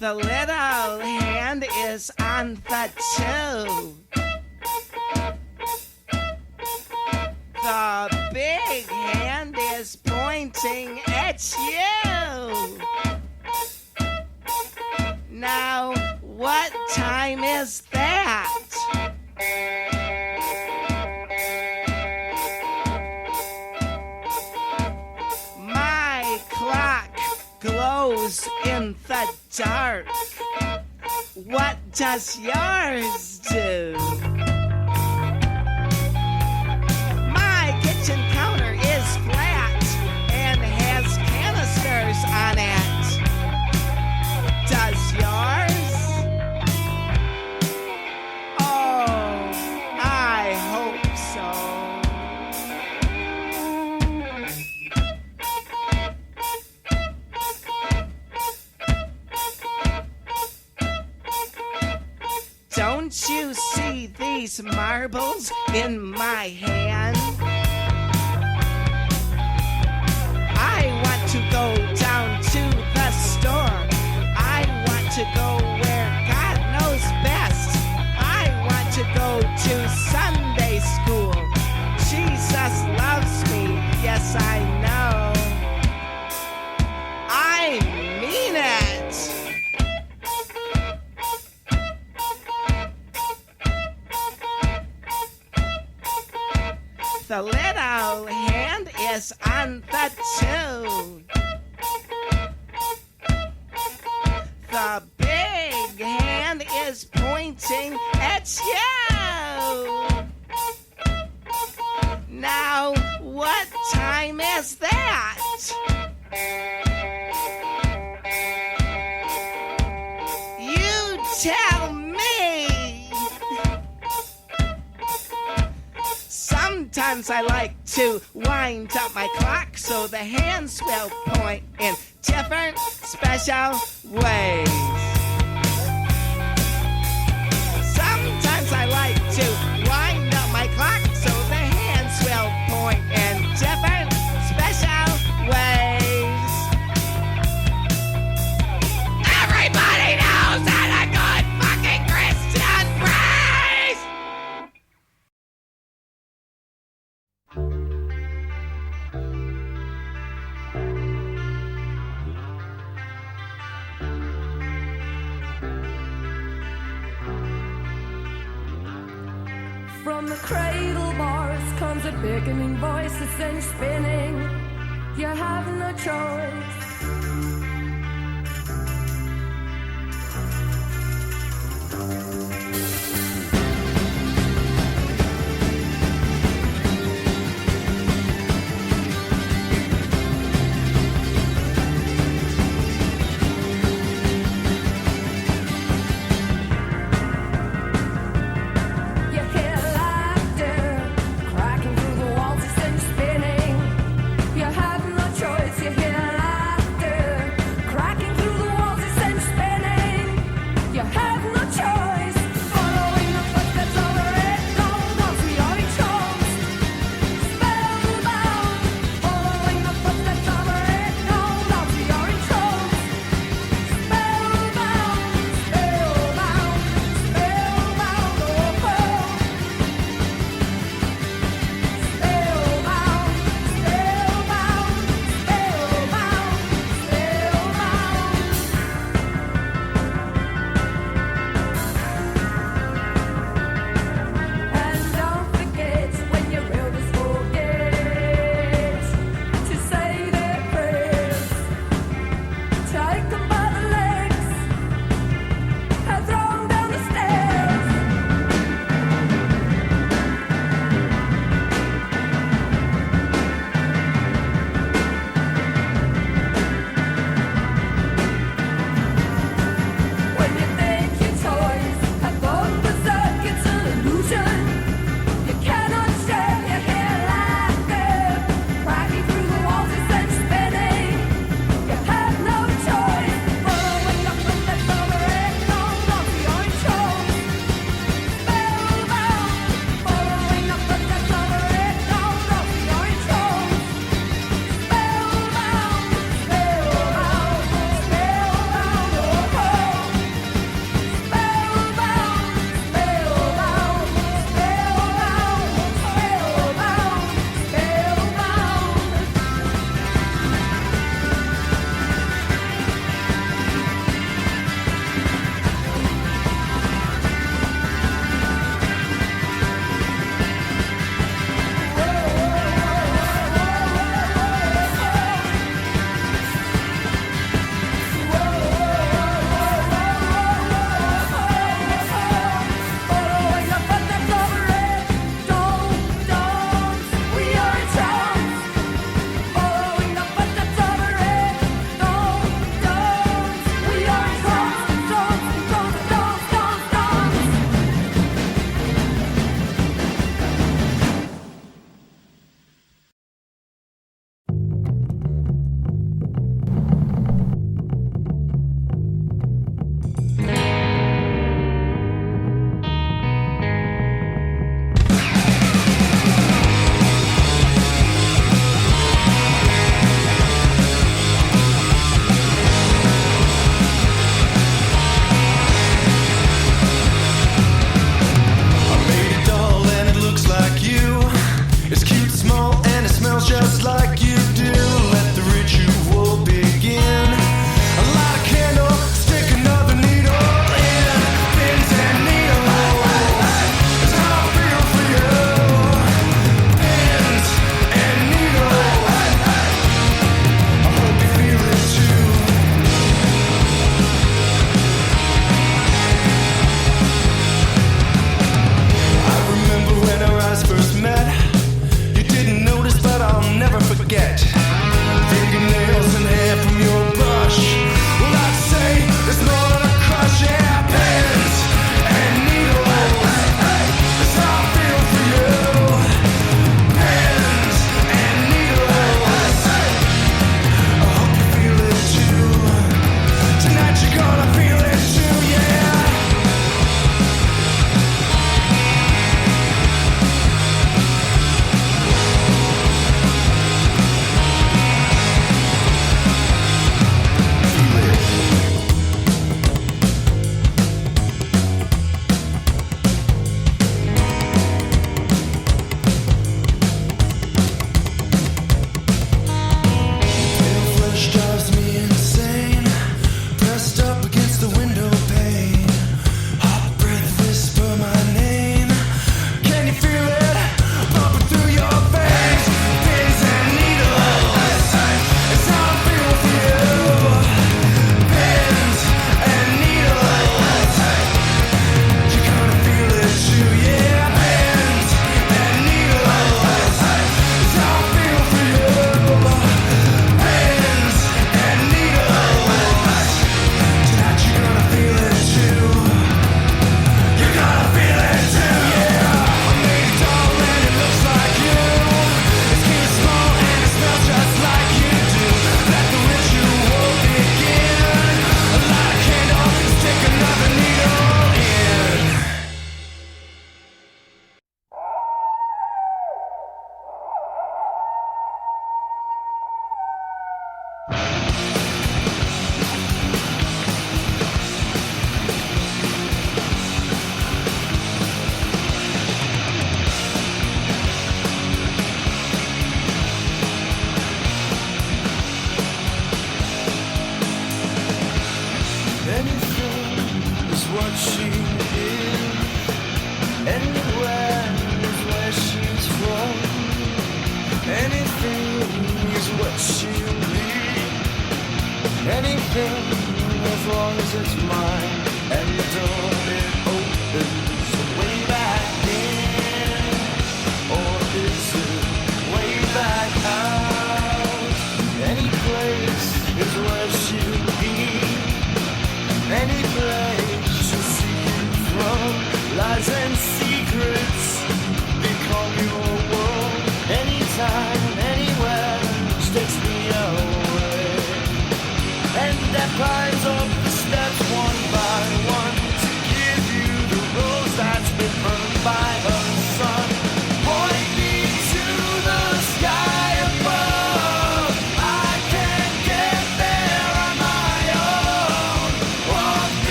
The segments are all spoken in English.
The little hand is on the 2. The big hand is pointing at you. Now, what time is that? My clock glows in the dark. What does yours do? My kitchen counter is flat and has canisters on it. Does yours? Oh, I hope so. Don't you see these marbles in my hand? I want to go down to the store. I want to go where God knows best. I want to go to Sunday school. Jesus loves me, yes I know. I mean it. The little hand is on the 2. The big hand is pointing at you. Now, what time is that? You tell me. Sometimes I like to wind up my clock so the hands will point in different special ways. Sometimes I like to wind up my clock so the hands will point in different special ways. Everybody knows that a good fucking Christian prays! From the cradle bars comes a beckoning voice that sends you spinning. You have no choice. You hear laughter cracking through the walls, it sends you spinning. You have no choice. You hear laughter.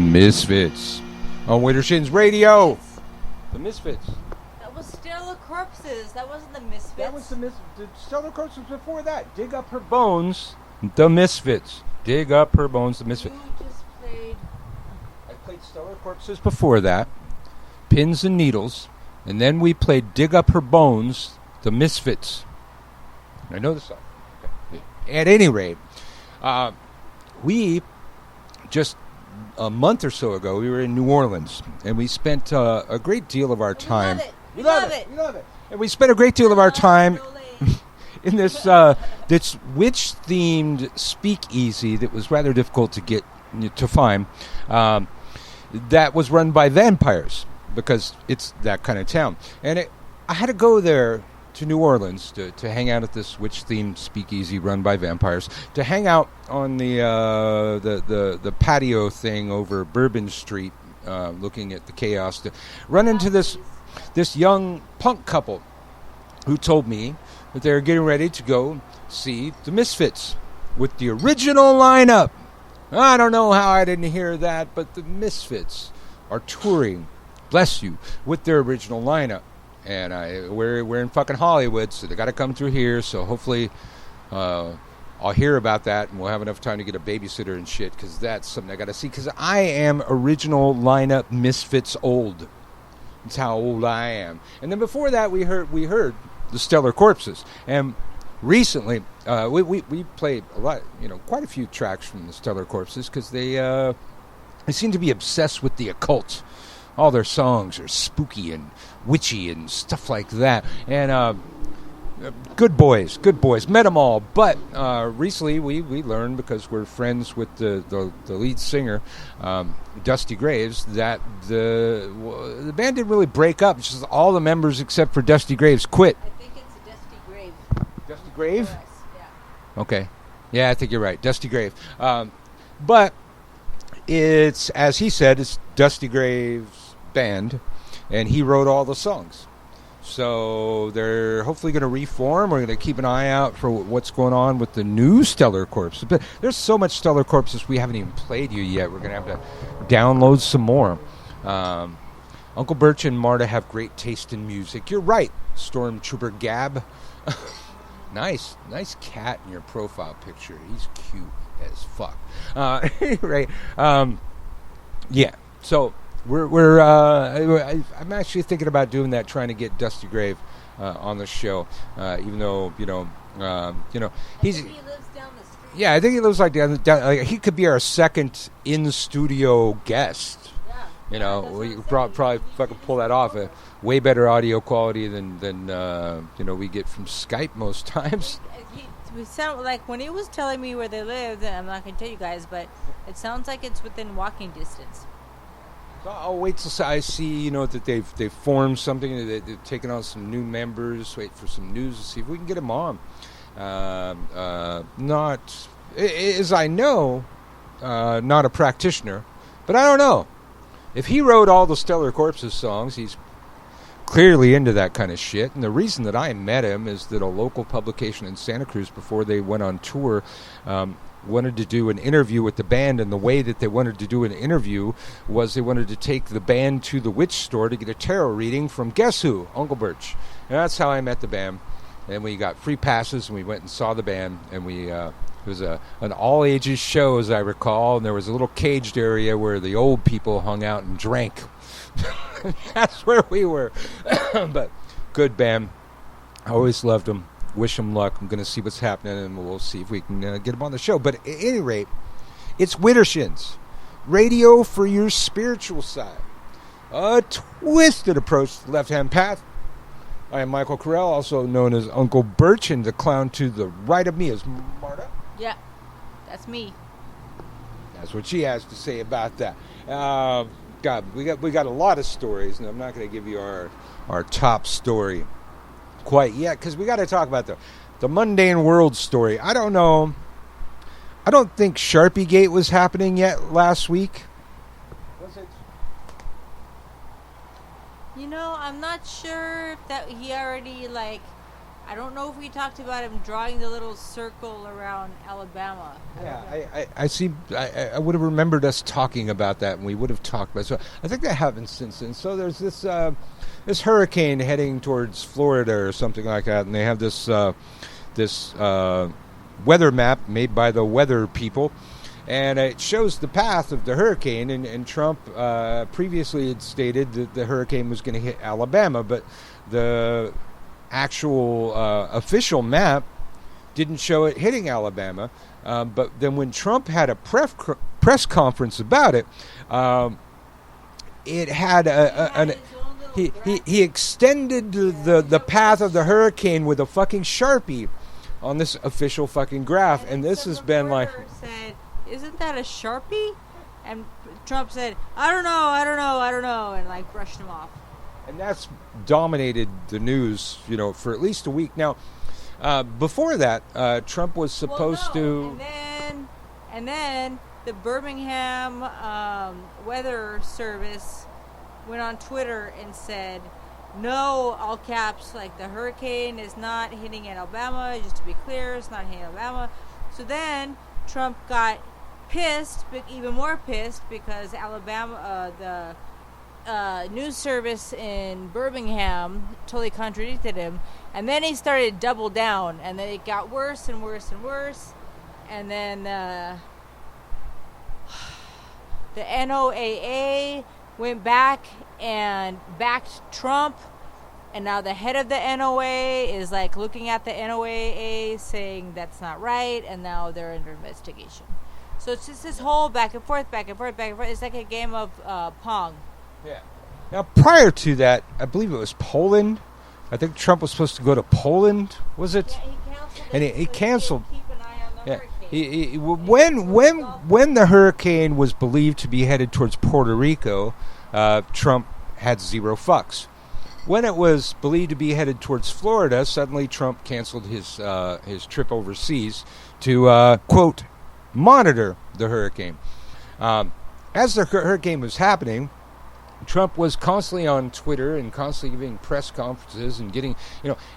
Misfits on Widdershins Radio. The Misfits. That was Stellar Corpses. That wasn't the Misfits. That was the Stellar Corpses before that. Dig Up Her Bones, the Misfits. Dig Up Her Bones, the Misfits. You just played. I played Stellar Corpses before that, Pins and Needles, and then we played Dig Up Her Bones, the Misfits. I know the song. Okay. At any rate, we just a month or so ago, we were in New Orleans, and we spent a great deal of our time. We love it. We love it. And we spent a great deal of our time in this witch-themed speakeasy that was rather difficult to find. That was run by vampires because it's that kind of town, and I had to go there to New Orleans to hang out at this witch-themed speakeasy run by vampires, to hang out on the patio thing over Bourbon Street, looking at the chaos, to run into this young punk couple who told me that they were getting ready to go see the Misfits with the original lineup. I don't know how I didn't hear that, but the Misfits are touring, bless you, with their original lineup. And we're in fucking Hollywood, so they got to come through here. So hopefully I'll hear about that, and we'll have enough time to get a babysitter and shit, because that's something I got to see. Because I am original lineup Misfits old. That's how old I am. And then before that, we heard the Stellar Corpses. And recently, we played a lot, quite a few tracks from the Stellar Corpses, because they seem to be obsessed with the occult. All their songs are spooky and witchy and stuff like that. And good boys. Met them all. But recently we learned, because we're friends with the lead singer, Dusty Graves, that the band didn't really break up. It's just all the members except for Dusty Graves quit. I think it's Dusty Grave. Dusty Grave? Yeah. Okay. Yeah, I think you're right. Dusty Grave. But it's, as he said, it's Dusty Graves' band, and he wrote all the songs. So they're hopefully going to reform. We're going to keep an eye out for what's going on with the new Stellar Corpses. But there's so much Stellar Corpses we haven't even played you yet. We're going to have to download some more. Uncle Birch and Marta have great taste in music. You're right, Stormtrooper Gab. Nice cat in your profile picture. He's cute as fuck. Right. Yeah. So I'm actually thinking about doing that, trying to get Dusty Grave on the show, even though he's. I think he lives down the street. Yeah, I think he lives like down. He could be our second in-studio guest. Yeah. We could probably fucking pull that off. Way better audio quality than we get from Skype most times. We sound like, when he was telling me where they lived, and I'm not going to tell you guys, but it sounds like it's within walking distance. So I'll wait till I see, that they've formed something. They've taken on some new members. Wait for some news to see if we can get them on. Not, as I know, not a practitioner, but I don't know. If he wrote all the Stellar Corpses songs, he's clearly into that kind of shit. And the reason that I met him is that a local publication in Santa Cruz, before they went on tour, wanted to do an interview with the band, and the way that they wanted to do an interview was they wanted to take the band to the witch store to get a tarot reading from, guess who? Uncle Birch. And that's how I met the band. And we got free passes, and we went and saw the band, and it was an all-ages show, as I recall, and there was a little caged area where the old people hung out and drank. That's where we were. But good band. I always loved them. Wish them luck. I'm going to see what's happening, and we'll see if we can get them on the show. But at any rate, it's Widdershins, radio for your spiritual side. A twisted approach to the left-hand path. I am Michael Carell, also known as Uncle Birch, and the clown to the right of me is Marta. Yeah, that's me. That's what she has to say about that. God, we got a lot of stories, and I'm not going to give you our top story quite yet, because we got to talk about the mundane world story. I don't know. I don't think Sharpie Gate was happening yet last week. Was it? I'm not sure if that he already I don't know if we talked about him drawing the little circle around Alabama. Yeah, I see. I would have remembered us talking about that, and we would have talked about it. So I think that happened since then. So there's this hurricane heading towards Florida or something like that, and they have this weather map made by the weather people, and it shows the path of the hurricane. And Trump previously had stated that the hurricane was going to hit Alabama, but the actual official map didn't show it hitting Alabama. But then when Trump had a press conference about it, it had he extended the path of the hurricane with a fucking Sharpie on this official fucking graph, and this has been like. Said, "Isn't that a Sharpie?" And Trump said, "I don't know," and like brushed him off. And that's dominated the news, for at least a week. Now, before that, Trump was supposed to... And then the Birmingham Weather Service went on Twitter and said, no, all caps, like the hurricane is not hitting Alabama. Just to be clear, it's not hitting Alabama. So then Trump got pissed, but even more pissed, because Alabama, the news service in Birmingham totally contradicted him, and then he started double down, and then it got worse and worse and worse, and then the NOAA went back and backed Trump, and now the head of the NOAA is like looking at the NOAA saying that's not right, and now they're under investigation. So it's just this whole back and forth, back and forth, back and forth. It's like a game of Pong. Yeah. Now, prior to that, I believe it was Poland. I think Trump was supposed to go to Poland. Was it? Yeah, he canceled. And he canceled. Keep an eye on the Yeah. hurricane. When the hurricane was believed to be headed towards Puerto Rico, Trump had zero fucks. When it was believed to be headed towards Florida, suddenly Trump canceled his trip overseas to quote monitor the hurricane. As the hurricane was happening, Trump was constantly on Twitter and constantly giving press conferences and getting,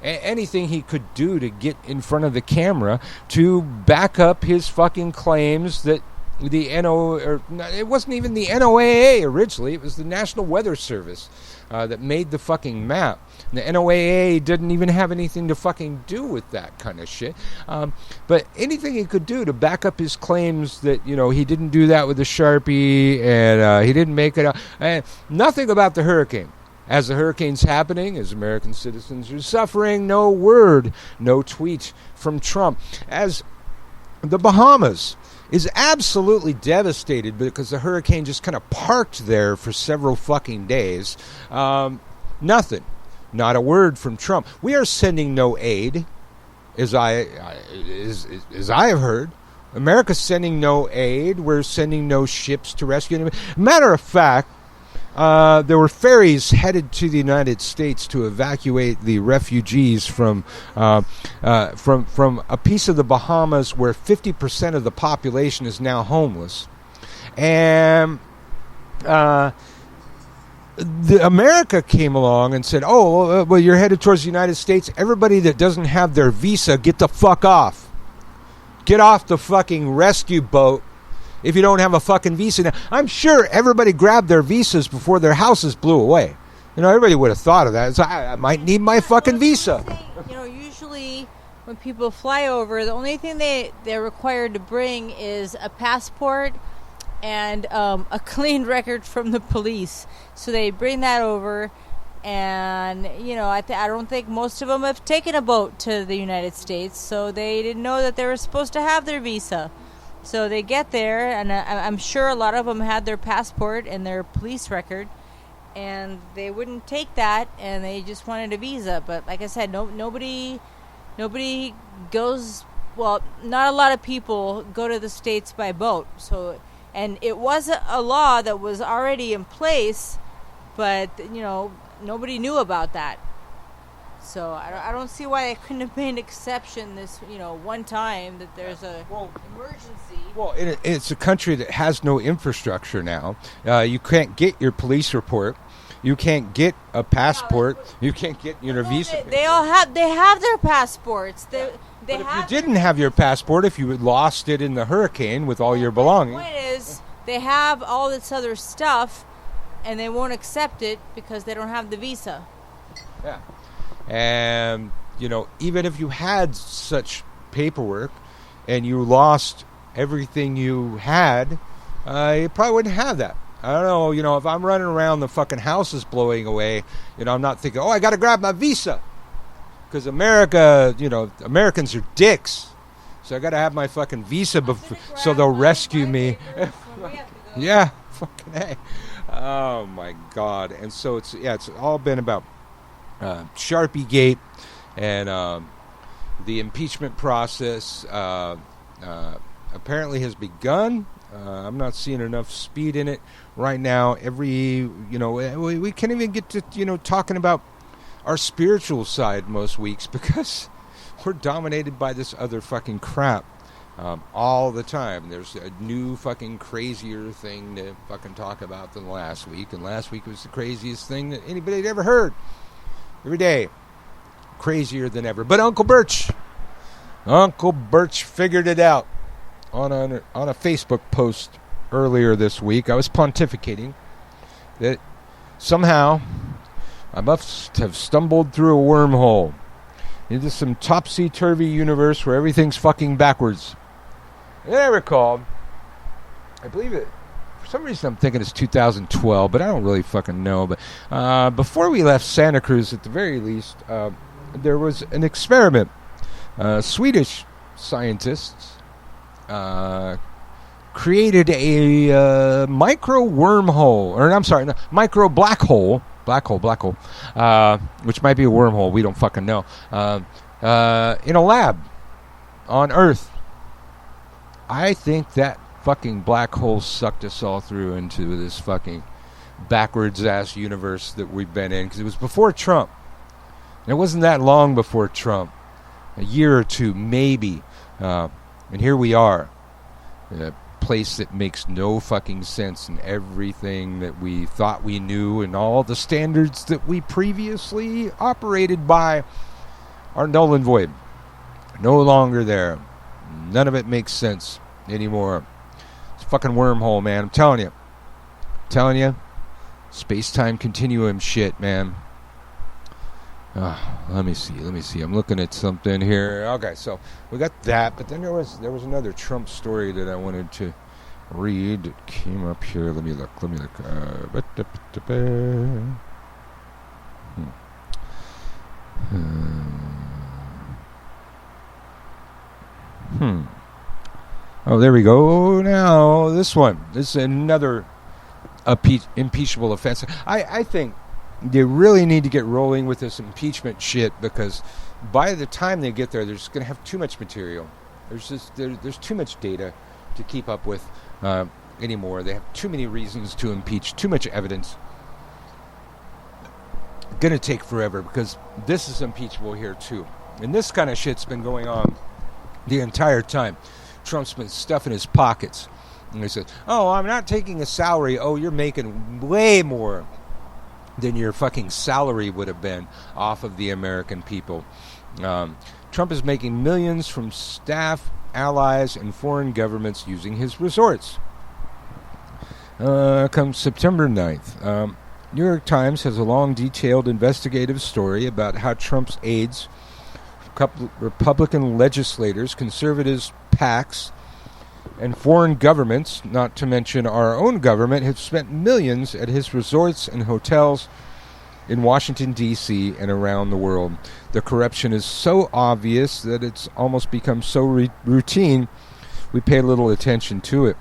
anything he could do to get in front of the camera to back up his fucking claims that it wasn't even the NOAA originally, it was the National Weather Service that made the fucking map. And the NOAA didn't even have anything to fucking do with that kind of shit. But anything he could do to back up his claims that, he didn't do that with a Sharpie and he didn't make it up. And nothing about the hurricane. As the hurricane's happening, as American citizens are suffering, no word, no tweet from Trump. As the Bahamas is absolutely devastated because the hurricane just kind of parked there for several fucking days. Nothing. Not a word from Trump. We are sending no aid, as I have heard. America's sending no aid. We're sending no ships to rescue anybody. Matter of fact, there were ferries headed to the United States to evacuate the refugees from a piece of the Bahamas where 50% of the population is now homeless, and America came along and said, "Oh, well, you're headed towards the United States. Everybody that doesn't have their visa, get the fuck off. Get off the fucking rescue boat." If you don't have a fucking visa. Now, I'm sure everybody grabbed their visas before their houses blew away. Everybody would have thought of that. So I might need my fucking visa. Usually when people fly over, the only thing they're required to bring is a passport and a clean record from the police. So they bring that over, and I don't think most of them have taken a boat to the United States, so they didn't know that they were supposed to have their visa. So they get there, and I'm sure a lot of them had their passport and their police record, and they wouldn't take that, and they just wanted a visa. But like I said, nobody goes. Well, not a lot of people go to the States by boat. So, and it was a law that was already in place, but nobody knew about that. So I don't see why they couldn't have made an exception this one time that there's a emergency. Well, it's a country that has no infrastructure now. You can't get your police report. You can't get a passport. You can't get your visa. They have their passports. They But if have you didn't have your passport, if you had lost it in the hurricane with all your belongings. The point is, they have all this other stuff, and they won't accept it because they don't have the visa. Yeah. And, even if you had such paperwork and you lost everything you had, you probably wouldn't have that. I don't know, if I'm running around, the fucking house is blowing away, I'm not thinking, I got to grab my visa. Because Americans are dicks. So I got to have my fucking visa so they'll rescue me. Yeah, fucking A. Oh, my God. And so it's all been about Sharpie Gate and the impeachment process apparently has begun. I'm not seeing enough speed in it right now. We can't even get to, talking about our spiritual side most weeks because we're dominated by this other fucking crap all the time. There's a new fucking crazier thing to fucking talk about than last week, and last week was the craziest thing that anybody had ever heard. Every day, crazier than ever. But Uncle Birch figured it out on a Facebook post earlier this week. I was pontificating that somehow I must have stumbled through a wormhole into some topsy-turvy universe where everything's fucking backwards. And I recall, I believe it, for some reason I'm thinking it's 2012, but I don't really fucking know. But before we left Santa Cruz, at the very least, there was an experiment. Swedish scientists created a micro wormhole, micro black hole, which might be a wormhole, we don't fucking know, in a lab on Earth. I think that fucking black hole sucked us all through into this fucking backwards-ass universe that we've been in, because it was before Trump. And it wasn't that long before Trump. A year or two, maybe. And here we are. A place that makes no fucking sense, and everything that we thought we knew and all the standards that we previously operated by are null and void. No longer there. None of it makes sense anymore. It's a fucking wormhole, man. I'm telling you. Space-time continuum shit, man. Let me see. I'm looking at something here. Okay, so we got that, but then there was another Trump story that I wanted to read. It came up here. Let me look. Oh, there we go. Now, this one. This is another impeachable offense. I think they really need to get rolling with this impeachment shit, because by the time they get there, they're just going to have too much material. There's too much data to keep up with anymore. They have too many reasons to impeach, too much evidence. Going to take forever, because this is impeachable here too. And this kind of shit's been going on the entire time. Trump's been stuffing his pockets. And he says, I'm not taking a salary. You're making way more than your fucking salary would have been off of the American people. Trump is making millions from staff, allies, and foreign governments using his resorts. Comes September 9th. New York Times has a long, detailed investigative story about how Trump's aides, Republican legislators, conservatives, PACs, and foreign governments, not to mention our own government, have spent millions at his resorts and hotels in Washington, D.C. and around the world. The corruption is so obvious that it's almost become so routine, we pay little attention to it.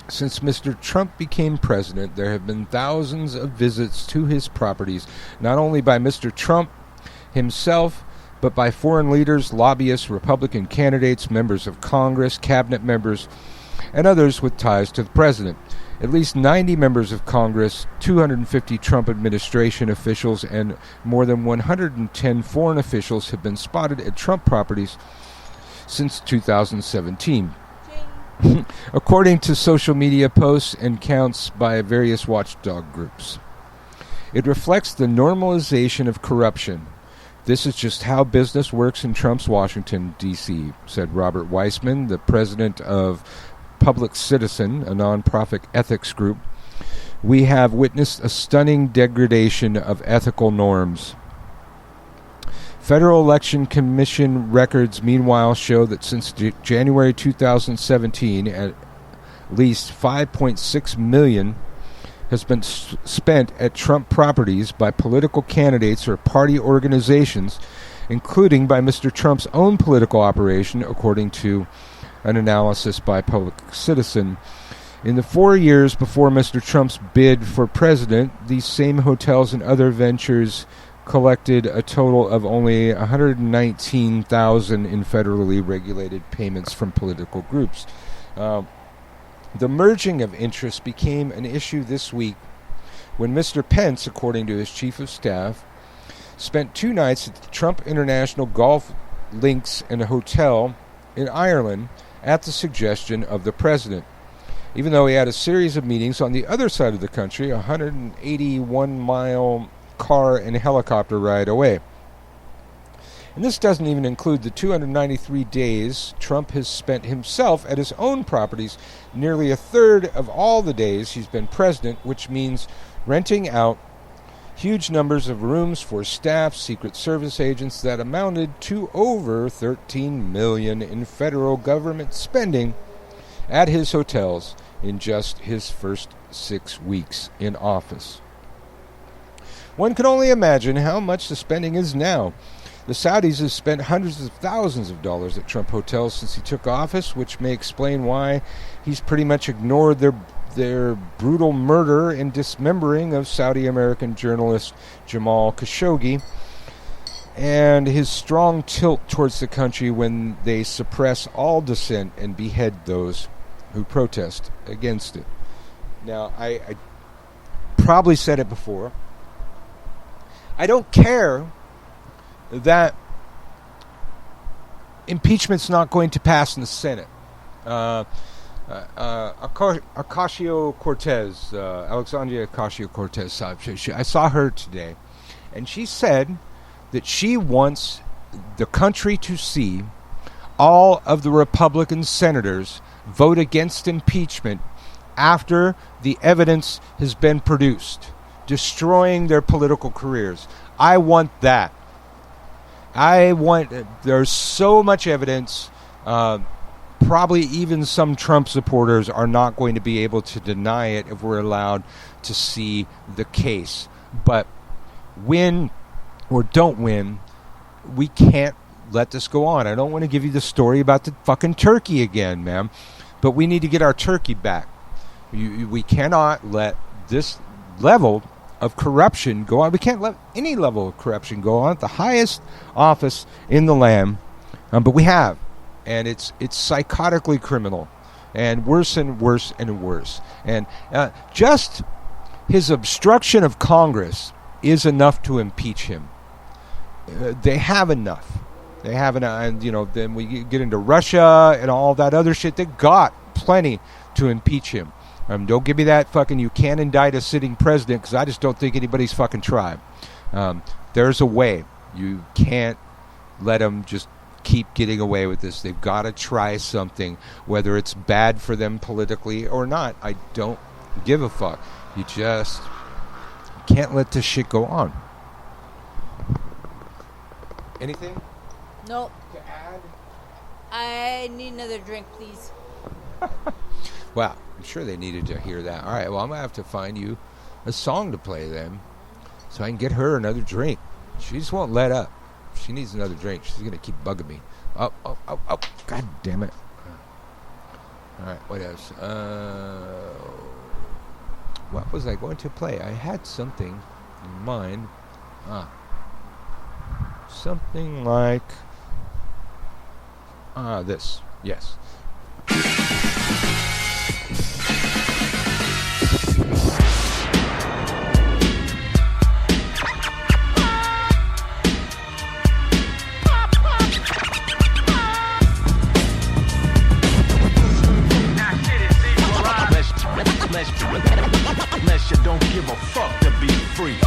Since Mr. Trump became president, there have been thousands of visits to his properties, not only by Mr. Trump himself, but by foreign leaders, lobbyists, Republican candidates, members of Congress, cabinet members, and others with ties to the president. At least 90 members of Congress, 250 Trump administration officials, and more than 110 foreign officials have been spotted at Trump properties since 2017. According to social media posts and counts by various watchdog groups. It reflects the normalization of corruption. This is just how business works in Trump's Washington, D.C., said Robert Weissman, the president of Public Citizen, a nonprofit ethics group. We have witnessed a stunning degradation of ethical norms. Federal Election Commission records, meanwhile, show that since January 2017, at least $5.6 million has been spent at Trump properties by political candidates or party organizations, including by Mr. Trump's own political operation, according to an analysis by Public Citizen. In the 4 years before Mr. Trump's bid for president, these same hotels and other ventures collected a total of only $119,000 in federally regulated payments from political groups. The merging of interests became an issue this week when Mr. Pence, according to his chief of staff, spent 2 nights at the Trump International Golf Links and a hotel in Ireland at the suggestion of the president, even though he had a series of meetings on the other side of the country, a 181-mile car and helicopter ride away. And this doesn't even include the 293 days Trump has spent himself at his own properties, nearly a third of all the days he's been president, which means renting out huge numbers of rooms for staff, Secret Service agents, that amounted to over $13 million in federal government spending at his hotels in just his first 6 weeks in office. One can only imagine how much the spending is now. The Saudis have spent hundreds of thousands of dollars at Trump hotels since he took office, which may explain why he's pretty much ignored their brutal murder and dismembering of Saudi-American journalist Jamal Khashoggi and his strong tilt towards the country when they suppress all dissent and behead those who protest against it. Now, I probably said it before. I don't care that impeachment's not going to pass in the Senate. Ocasio-Cortez, Alexandria Ocasio-Cortez, I saw her today, and she said that she wants the country to see all of the Republican senators vote against impeachment after the evidence has been produced, destroying their political careers. I want that. There's so much evidence, probably even some Trump supporters are not going to be able to deny it if we're allowed to see the case. But win or don't win, we can't let this go on. I don't want to give you the story about the fucking turkey again, man, but we need to get our turkey back. We cannot let this level of corruption go on. We can't let any level of corruption go on at the highest office in the land, but we have, and it's psychotically criminal, and worse and worse and worse. And just his obstruction of Congress is enough to impeach him. They have enough. They have enough, and then we get into Russia and all that other shit. They got plenty to impeach him. Don't give me that fucking you can't indict a sitting president, because I just don't think anybody's fucking tried. There's a way. You can't let them just keep getting away with this. They've got to try something, whether it's bad for them politically or not. I don't give a fuck. You just can't let this shit go on. Anything? Nope. To add? I need another drink, please. Wow, I'm sure they needed to hear that. All right, well, I'm going to have to find you a song to play then so I can get her another drink. She just won't let up. She needs another drink. She's going to keep bugging me. Oh, God damn it. All right, what else? What was I going to play? I had something in mind. Something like... this. Yes. Unless you don't give a fuck to be free.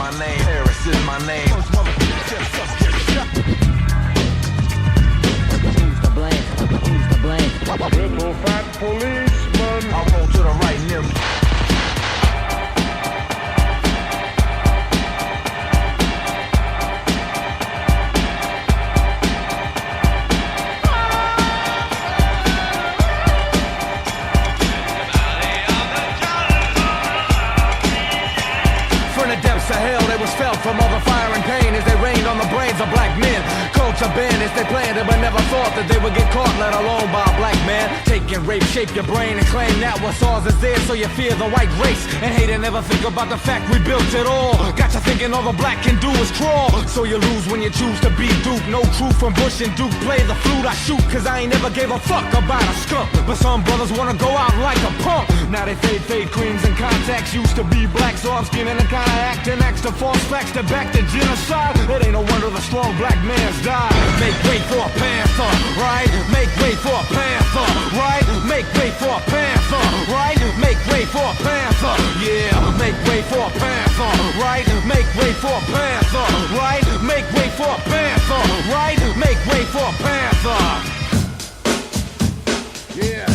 my name, Harris is my name. First motherfucker steps up, get shot. Who's to blame? Who's to blame? Big old fat policeman. I'll roll to the right, nim. To hell, they was felt from all the fire and pain as they rained on the brains of black men. Culture bandits, they planned it but never thought that they would get caught, let alone by a black man. Take and rape, shape your brain and claim that what's ours is theirs, so you fear the white race and hate and never think about the fact we built it all. Got you thinking all the black can do is crawl, so you lose when you choose to be duped. No truth from Bush and Duke, play the flute I shoot, cause I ain't never gave a fuck about a skunk. But some brothers wanna go out like a punk. Now they fade creams and contacts. Used to be black, so I'm skinning and kinda acting. Acts to false facts to back to genocide. It ain't no wonder the strong black man's died. Make way for a panther, right? Make way for a panther, right? Make way for a panther, right? Make way for a panther, yeah. Make way for a panther, right? Make way for a panther, right? Make way for a panther, right? Make way for a panther. Yeah.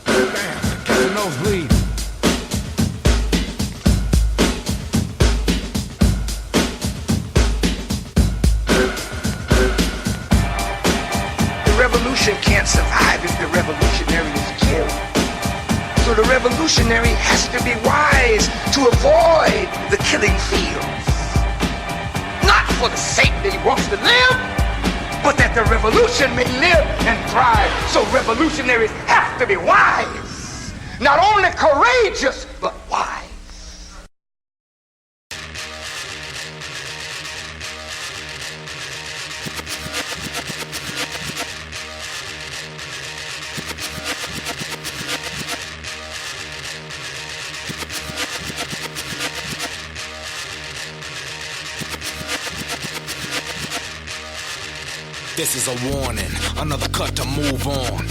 Damn, catch a nosebleed. The revolution can't survive if the revolutionary is killed. So the revolutionary has to be wise to avoid the killing fields. Not for the sake that he wants to live, but that the revolution may live and thrive. So revolutionaries have to be wise. Not only courageous, but wise. This is a warning, another cut to move on.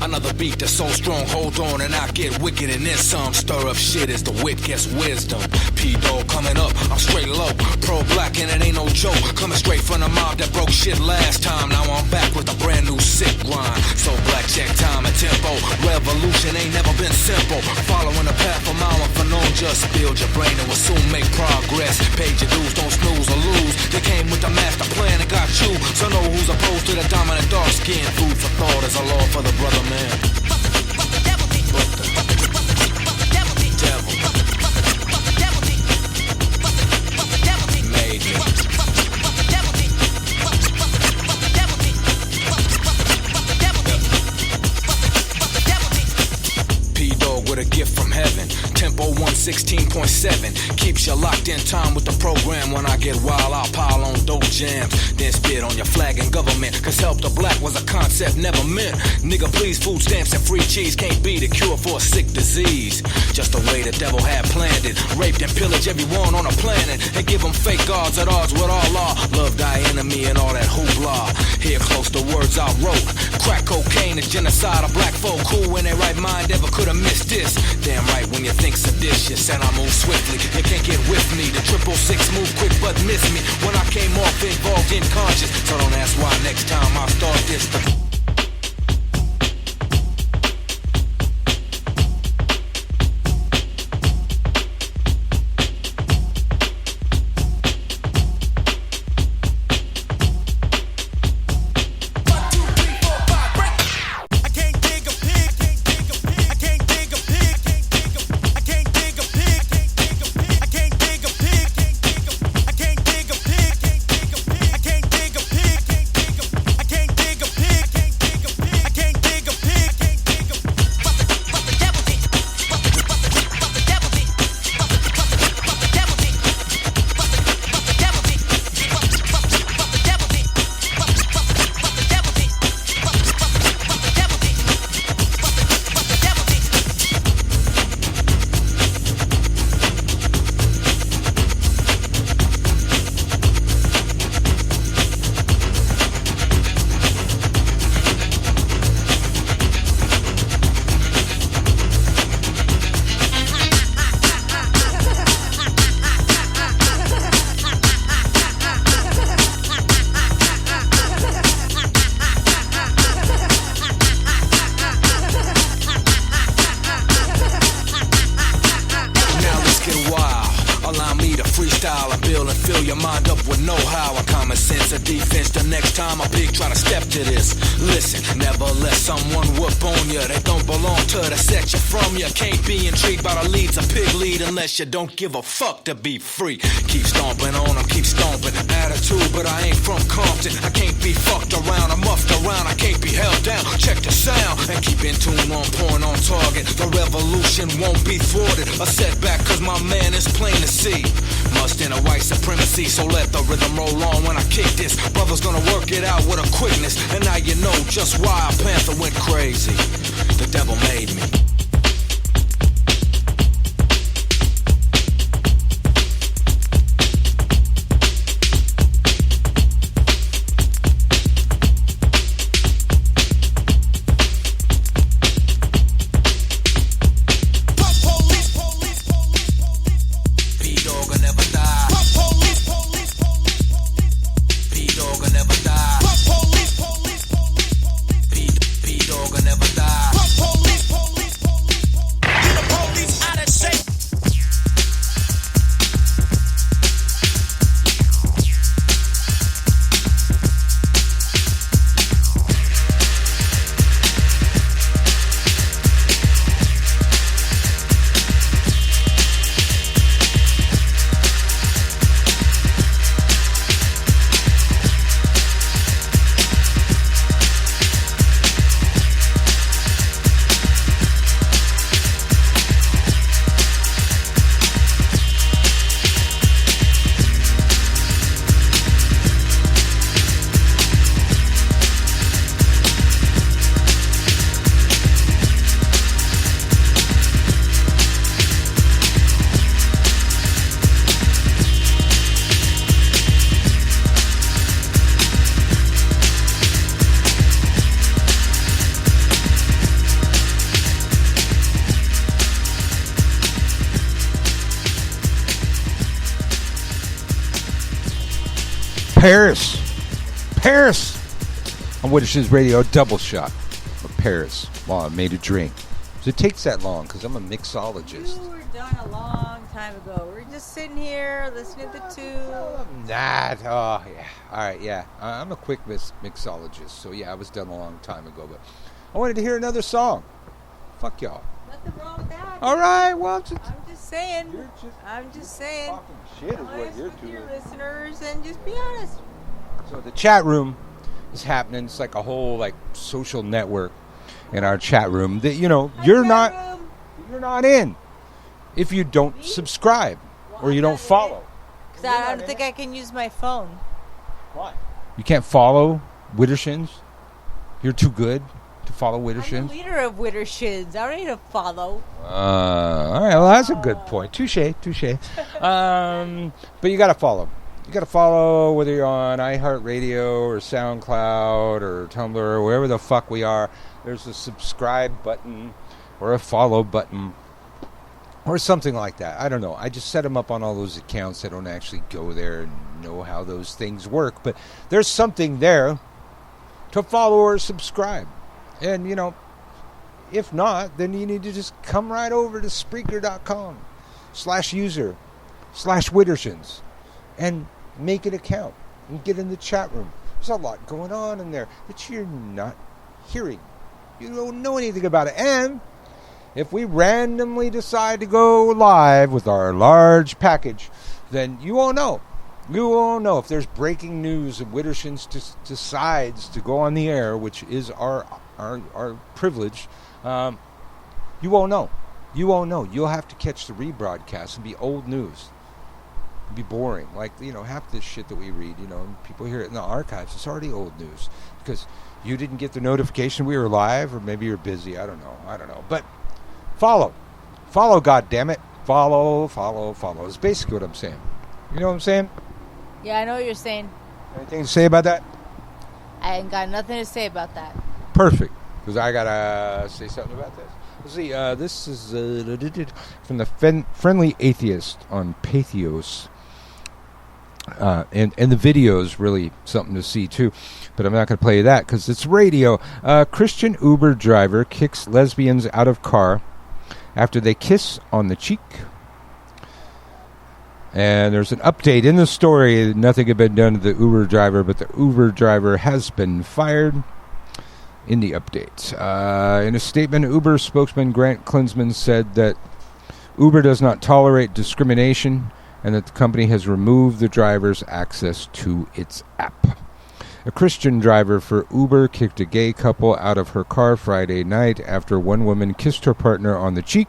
Another beat that's so strong, hold on, and I get wicked and then some. Stir up shit as the wit gets wisdom. P-Dog coming up, I'm straight low. Pro-black and it ain't no joke. Coming straight from the mob that broke shit last time. Now I'm back with a brand new sick grind. So black, check time and tempo. Revolution ain't never been simple. Following the path a mile and for no, just build your brain and we'll soon make progress. Pay your dues, don't snooze or lose. They came with the master plan and got you. So know who's opposed to the dominant dark skin. Food for thought is a law for the brother man. P-Dog with a gift from heaven. Tempo 116.7 keeps you locked in time with the program. When I get wild, I'll pile on dope jams, then spit on your flag and government. Cause help the black was a concept never meant. Nigga, please, food stamps and free cheese can't be the cure for a sick disease. Just the way the devil had planned it. Raped and pillaged everyone on the planet and give them fake gods at odds with all law. Love thy enemy and all that hoopla. Here close the words I wrote. Crack cocaine, the genocide of black folk. Who in their right mind ever could have missed this? Damn right when you think seditious and I move swiftly. You can't get with me. The 666 move quick but miss me. When I came off involved in conscious. So don't ask why next time I start this. I can't dig a pig. style. I build and fill your mind up with know-how. A common sense of defense. The next time a pig try to step to this, listen, never let someone whoop on you. They don't belong to the set you from. You can't be intrigued by the leads a pig lead unless you don't give a fuck to be free. Keep stomping on them, keep stomping. Attitude, but I ain't from Compton. I can't be fucked around, I'm muffed around. I can't be held down. Check the sound and keep in tune, on point, on target. The revolution won't be thwarted. A setback cause my man is plain to see. Must in a white supremacy, so let the rhythm roll on when I kick this. Brother's gonna work it out with a quickness. And now you know just why a panther went crazy. The devil made me. Paris on Widdershins Radio, double shot of Paris while I made a drink. So it takes that long because I'm a mixologist. You were done a long time ago. We're just sitting here listening to two. Nah, oh yeah, all right, yeah. I'm a quick mixologist, so yeah, I was done a long time ago. But I wanted to hear another song. Fuck y'all. Nothing wrong with that. All right, well, I'm just saying. I'm just saying. Talking shit is what Honest you're with doing. your listeners and just be honest. So the chat room is happening. It's like a whole like social network in our chat room that you're not in if you don't subscribe or you don't follow. Because I don't think I can use my phone. Why? You can't follow Widdershins? You're too good to follow I'm the Widdershins? leader of Widdershins. I don't need to follow. All right, well, that's a good point. Touche. But you got to follow. You got to follow whether you're on iHeartRadio or SoundCloud or Tumblr or wherever the fuck we are. There's a subscribe button or a follow button or something like that. I don't know. I just set them up on all those accounts. I don't actually go there and know how those things work. But there's something there to follow or subscribe. And, if not, then you need to just come right over to Spreaker.com/user/Widdershins and make an account and get in the chat room. There's a lot going on in there that you're not hearing. You don't know anything about it. And if we randomly decide to go live with our large package, then you won't know. You won't know if there's breaking news and Widdershins decides to go on the air, which is our privilege. You won't know. You won't know. You'll have to catch the rebroadcast and be old news. It'd be boring. Like, half this shit that we read, people hear it in the archives. It's already old news because you didn't get the notification we were live, or maybe you're busy. I don't know. But follow, goddammit. Follow. It's basically what I'm saying. You know what I'm saying? Yeah, I know what you're saying. Anything to say about that? I ain't got nothing to say about that. Perfect. Because I got to say something about this. Let's see. This is from the Friendly Atheist on Pathos. And the video is really something to see, too. But I'm not going to play that because it's radio. Christian Uber driver kicks lesbians out of car after they kiss on the cheek. And there's an update in the story. Nothing had been done to the Uber driver, but the Uber driver has been fired in the update. In a statement, Uber spokesman Grant Klinsman said that Uber does not tolerate discrimination and that the company has removed the driver's access to its app. A Christian driver for Uber kicked a gay couple out of her car Friday night after one woman kissed her partner on the cheek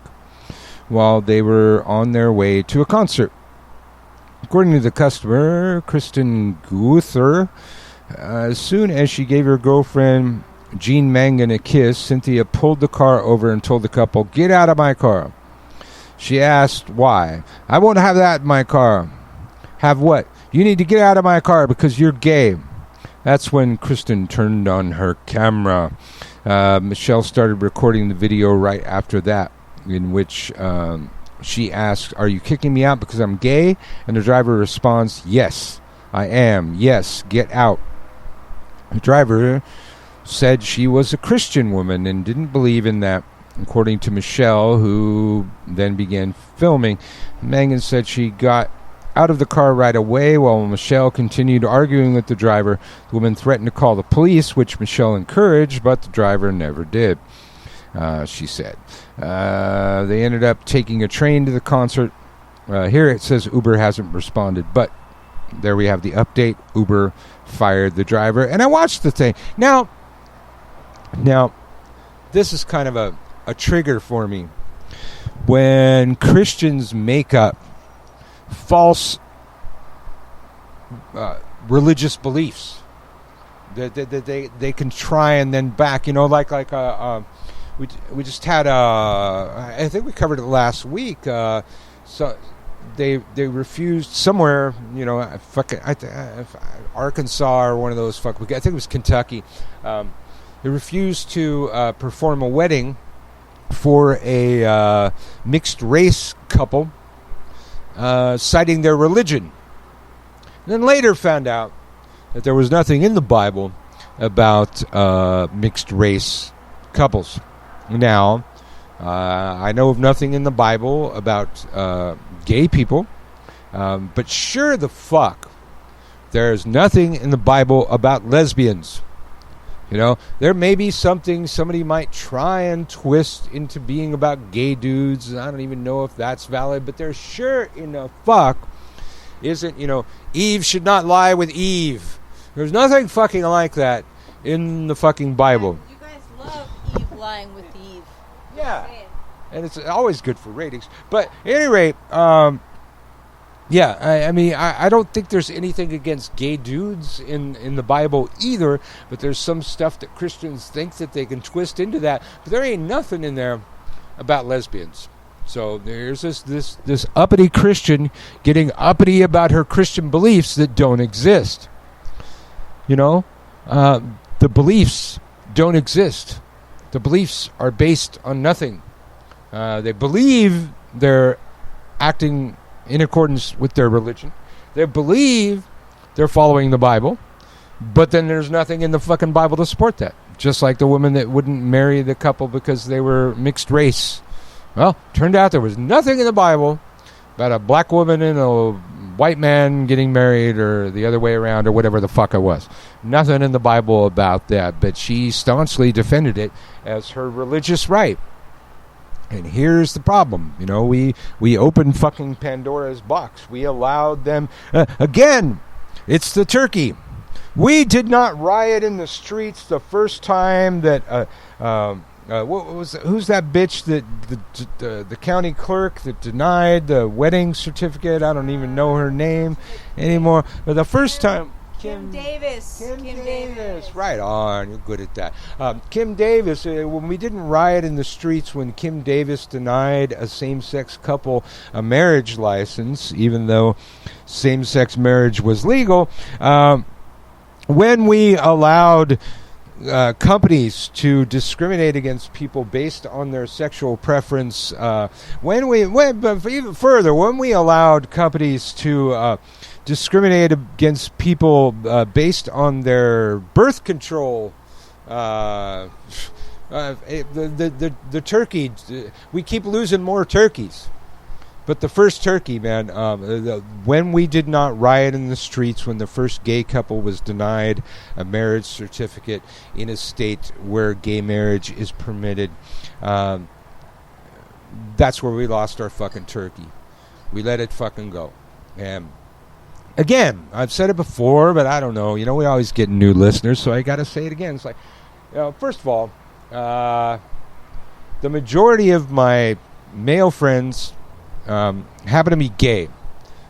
while they were on their way to a concert. According to the customer, Kristen Guther, as soon as she gave her girlfriend Jean Mangan a kiss, Cynthia pulled the car over and told the couple, "Get out of my car." She asked why. "I won't have that in my car." "Have what?" "You need to get out of my car because you're gay." That's when Kristen turned on her camera. Michelle started recording the video right after that, in which she asks, "Are you kicking me out because I'm gay?" And the driver responds, "Yes, I am. Yes, get out." The driver said she was a Christian woman and didn't believe in that. According to Michelle, who then began filming, Megan said she got out of the car right away while Michelle continued arguing with the driver. The woman threatened to call the police, which Michelle encouraged, but the driver never did. She said. They ended up taking a train to the concert. Here it says Uber hasn't responded, but there we have the update. Uber fired the driver, and I watched the thing. Now, this is kind of a trigger for me. When Christians make up false religious beliefs that they can try and then back, we just had I think we covered it last week. So they refused somewhere, Arkansas or one of those I think it was Kentucky. They refused to perform a wedding for a mixed race couple, citing their religion. And then later found out that there was nothing in the Bible about mixed race couples. Now, I know of nothing in the Bible about gay people, but sure the fuck, there's nothing in the Bible about lesbians. There may be something somebody might try and twist into being about gay dudes. I don't even know if that's valid, but there sure in the fuck isn't, Eve should not lie with Eve. There's nothing fucking like that in the fucking Bible. You guys love Eve lying with Eve. Yeah. And it's always good for ratings. But at any rate, I don't think there's anything against gay dudes in the Bible either, but there's some stuff that Christians think that they can twist into that. But there ain't nothing in there about lesbians. So there's this uppity Christian getting uppity about her Christian beliefs that don't exist. The beliefs don't exist. The beliefs are based on nothing. They believe they're acting in accordance with their religion. They believe they're following the Bible, but then there's nothing in the fucking Bible to support that. Just like the woman that wouldn't marry the couple because they were mixed race. Well, turned out there was nothing in the Bible about a black woman and a white man getting married or the other way around or whatever the fuck it was. Nothing in the Bible about that, but she staunchly defended it as her religious right. And here's the problem. We opened fucking Pandora's box. We allowed them... again, it's the turkey. We did not riot in the streets the first time that... who's that bitch that the county clerk that denied the wedding certificate? I don't even know her name anymore. But the first time... Kim Davis. Kim Davis. Right on. You're good at that. Kim Davis, when we didn't riot in the streets when Kim Davis denied a same-sex couple a marriage license, even though same-sex marriage was legal, when we allowed companies to discriminate against people based on their sexual preference, when we allowed companies to discriminate against people based on their birth control, the turkey, we keep losing more turkeys But the first turkey, man, when we did not riot in the streets, when the first gay couple was denied a marriage certificate in a state where gay marriage is permitted, that's where we lost our fucking turkey. We let it fucking go. And again, I've said it before, but I don't know. You know, we always get new listeners, so I got to say it again. It's like, you know, first of all, the majority of my male friends happen to be gay,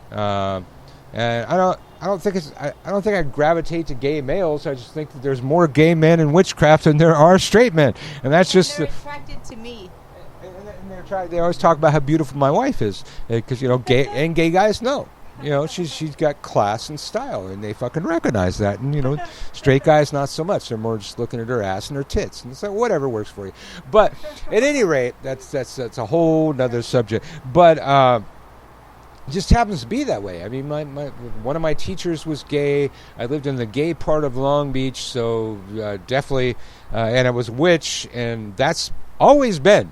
and I don't think I gravitate to gay males. I just think that there's more gay men in witchcraft than there are straight men, and that's just They're attracted to me. And they always talk about how beautiful my wife is, because you know, gay guys know. You know, she's got class and style, and they fucking recognize that. And, you know, straight guys, not so much. They're more just looking at her ass and her tits. And so whatever works for you. But at any rate, that's a whole nother subject. But it just happens to be that way. I mean, one of my teachers was gay. I lived in the gay part of Long Beach, so definitely, and I was a witch, and that's always been.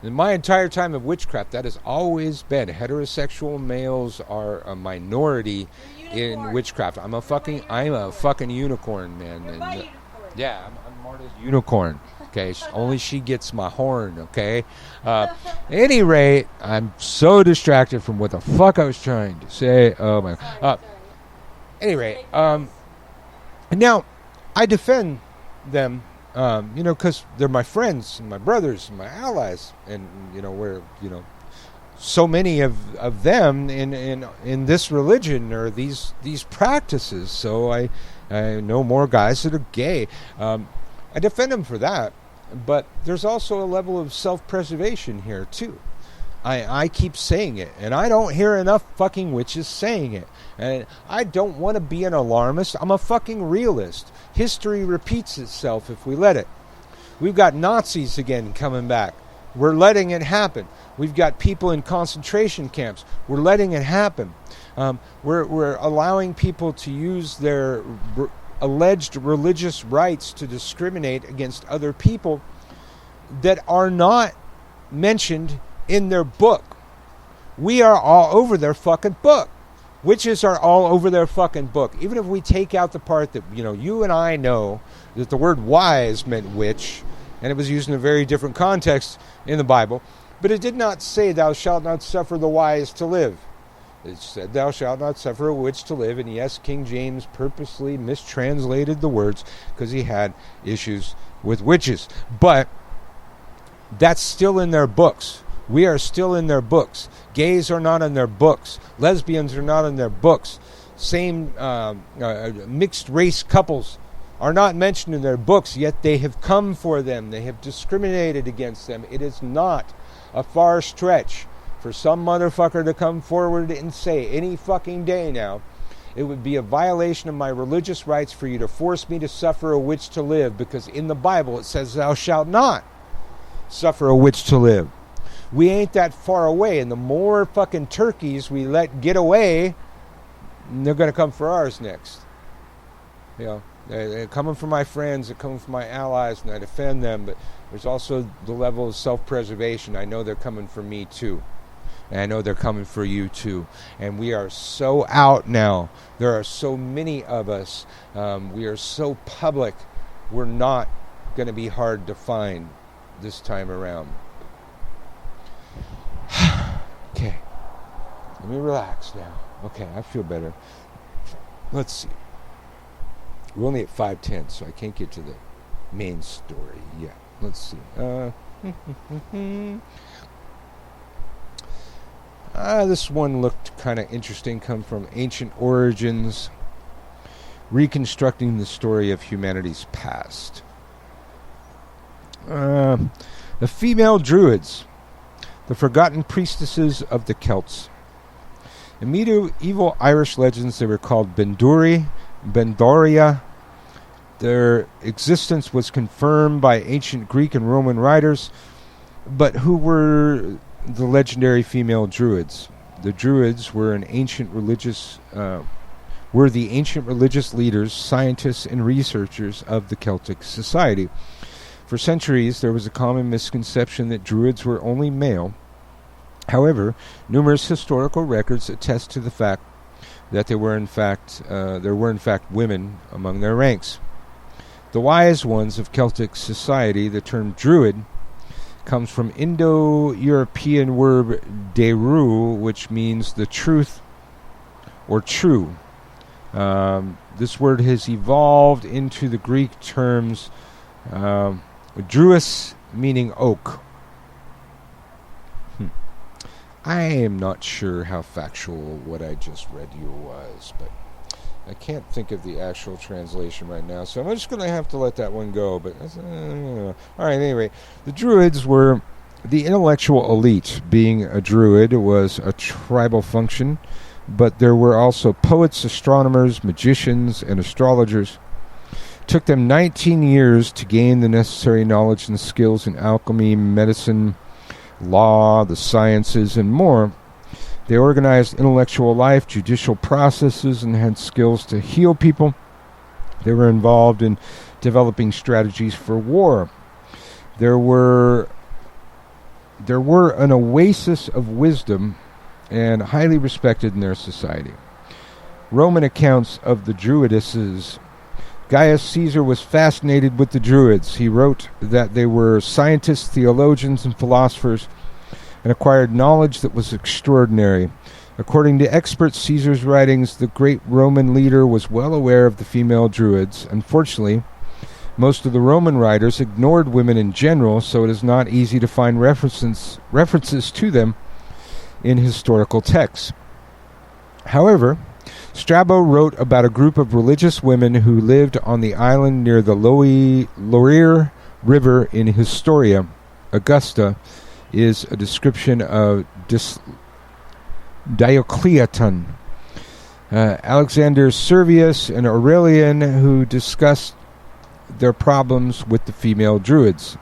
In my entire time of witchcraft, that has always been. Heterosexual males are a minority in witchcraft. I'm a fucking unicorn, man. You're my unicorn. Yeah, I'm Marta's unicorn. Okay, only she gets my horn. Okay. At any rate, I'm so distracted from what the fuck I was trying to say. Oh my. Sorry. Any rate, now I defend them. You know, because they're my friends and my brothers and my allies, and you know, we're, you know, so many of them in this religion or these practices. So I know more guys that are gay. I defend them for that, but there's also a level of self-preservation here too. I keep saying it, and I don't hear enough fucking witches saying it. And I don't want to be an alarmist. I'm a fucking realist. History repeats itself if we let it. We've got Nazis again coming back. We're letting it happen. We've got people in concentration camps. We're letting it happen. We're allowing people to use their alleged religious rights to discriminate against other people that are not mentioned in their book. We are all over their fucking book. Witches are all over their fucking book. Even if we take out the part that, you know, you and I know that the word wise meant witch, and it was used in a very different context in the Bible, but it did not say thou shalt not suffer the wise to live. It said thou shalt not suffer a witch to live, and yes, King James purposely mistranslated the words because he had issues with witches. But that's still in their books. We are still in their books. Gays are not in their books. Lesbians are not in their books. Same mixed race couples are not mentioned in their books, yet they have come for them. They have discriminated against them. It is not a far stretch for some motherfucker to come forward and say any fucking day now, it would be a violation of my religious rights for you to force me to suffer a witch to live, because in the Bible it says thou shalt not suffer a witch to live. We ain't that far away, and the more fucking turkeys we let get away, they're going to come for ours next. You know, they're coming for my friends, they're coming for my allies, and I defend them, but there's also the level of self-preservation. I know they're coming for me too, and I know they're coming for you too. And we are so out now. There are so many of us. We are so public. We're not going to be hard to find this time around. Okay, let me relax now. Okay, I feel better. Let's see. We're only at 5:10, so I can't get to the main story yet. Let's see. This one looked kind of interesting. Come from Ancient Origins, reconstructing the story of humanity's past. The female druids, the forgotten priestesses of the Celts. In medieval Irish legends, they were called Bendoria. Their existence was confirmed by ancient Greek and Roman writers. But who were the legendary female druids? The druids were the ancient religious leaders, scientists, and researchers of the Celtic society. For centuries, there was a common misconception that druids were only male, However, numerous historical records attest to the fact that there were in fact women among their ranks. The wise ones of Celtic society, the term druid, comes from Indo-European word deru, which means the truth or true. This word has evolved into the Greek terms druis, meaning oak. I am not sure how factual what I just read you was, but I can't think of the actual translation right now, so I'm just going to have to let that one go. But all right, anyway, the Druids were the intellectual elite. Being a Druid was a tribal function, but there were also poets, astronomers, magicians, and astrologers. It took them 19 years to gain the necessary knowledge and skills in alchemy, medicine, law, the sciences, and more. They organized intellectual life, judicial processes, and had skills to heal people. They were involved in developing strategies for war. There were an oasis of wisdom and highly respected in their society. Roman accounts of the Druidesses. Gaius Caesar was fascinated with the Druids. He wrote that they were scientists, theologians, and philosophers, and acquired knowledge that was extraordinary. According to experts, Caesar's writings, the great Roman leader was well aware of the female Druids. Unfortunately, most of the Roman writers ignored women in general, so it is not easy to find references to them in historical texts. However, Strabo wrote about a group of religious women who lived on the island near the Loire River in Historia. Augusta is a description of Diocletian. Alexander Servius and Aurelian, who discussed their problems with the female Druids.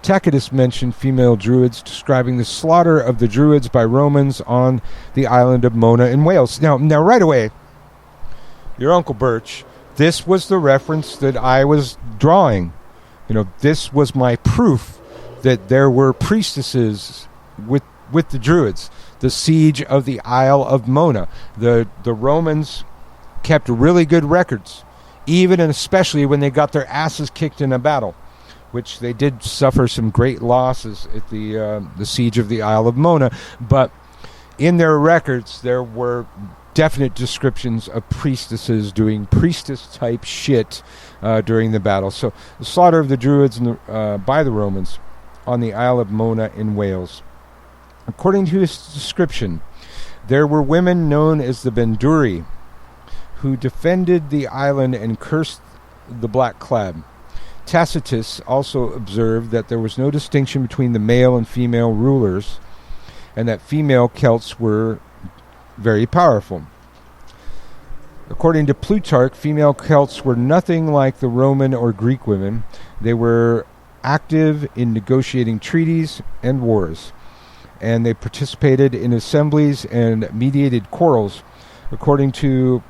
Tacitus mentioned female Druids, describing the slaughter of the Druids by Romans on the island of Mona in Wales. Now right away, your Uncle Birch, this was the reference that I was drawing. This was my proof that there were priestesses with the Druids. The siege of the Isle of Mona. The Romans kept really good records, even and especially when they got their asses kicked in a battle, which they did suffer some great losses at the siege of the Isle of Mona. But in their records, there were definite descriptions of priestesses doing priestess-type shit during the battle. So the slaughter of the Druids by the Romans on the Isle of Mona in Wales. According to his description, there were women known as the Benduri who defended the island and cursed the black clod. Tacitus also observed that there was no distinction between the male and female rulers, and that female Celts were very powerful. According to Plutarch, female Celts were nothing like the Roman or Greek women. They were active in negotiating treaties and wars, and they participated in assemblies and mediated quarrels. According to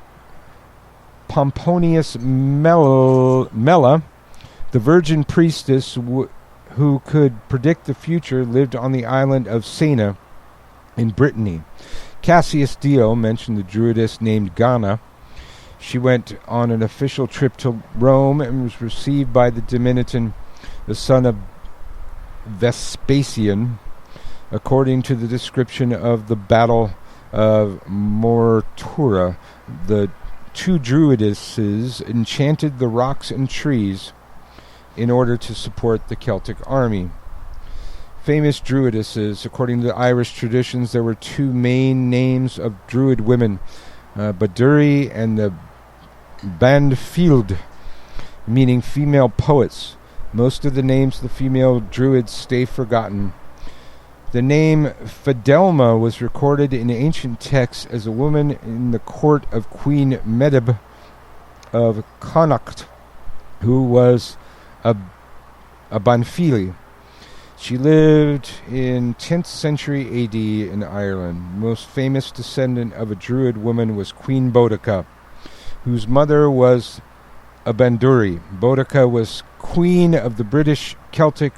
Pomponius Mela, the virgin priestess who could predict the future lived on the island of Sena in Brittany. Cassius Dio mentioned the druidess named Gana. She went on an official trip to Rome and was received by the Domitian, the son of Vespasian. According to the description of the Battle of Mortura, the two druidesses enchanted the rocks and trees in order to support the Celtic army. Famous druidesses. According to the Irish traditions, there were two main names of druid women, Baduri and the Banfield, meaning female poets. Most of the names of the female druids stay forgotten. The name Fidelma was recorded in ancient texts as a woman in the court of Queen Medb of Connacht, who was a Banfili. She lived in 10th century AD in Ireland. Most famous descendant of a druid woman was Queen Boudica, whose mother was a Banduri. Boudica was queen of the British Celtic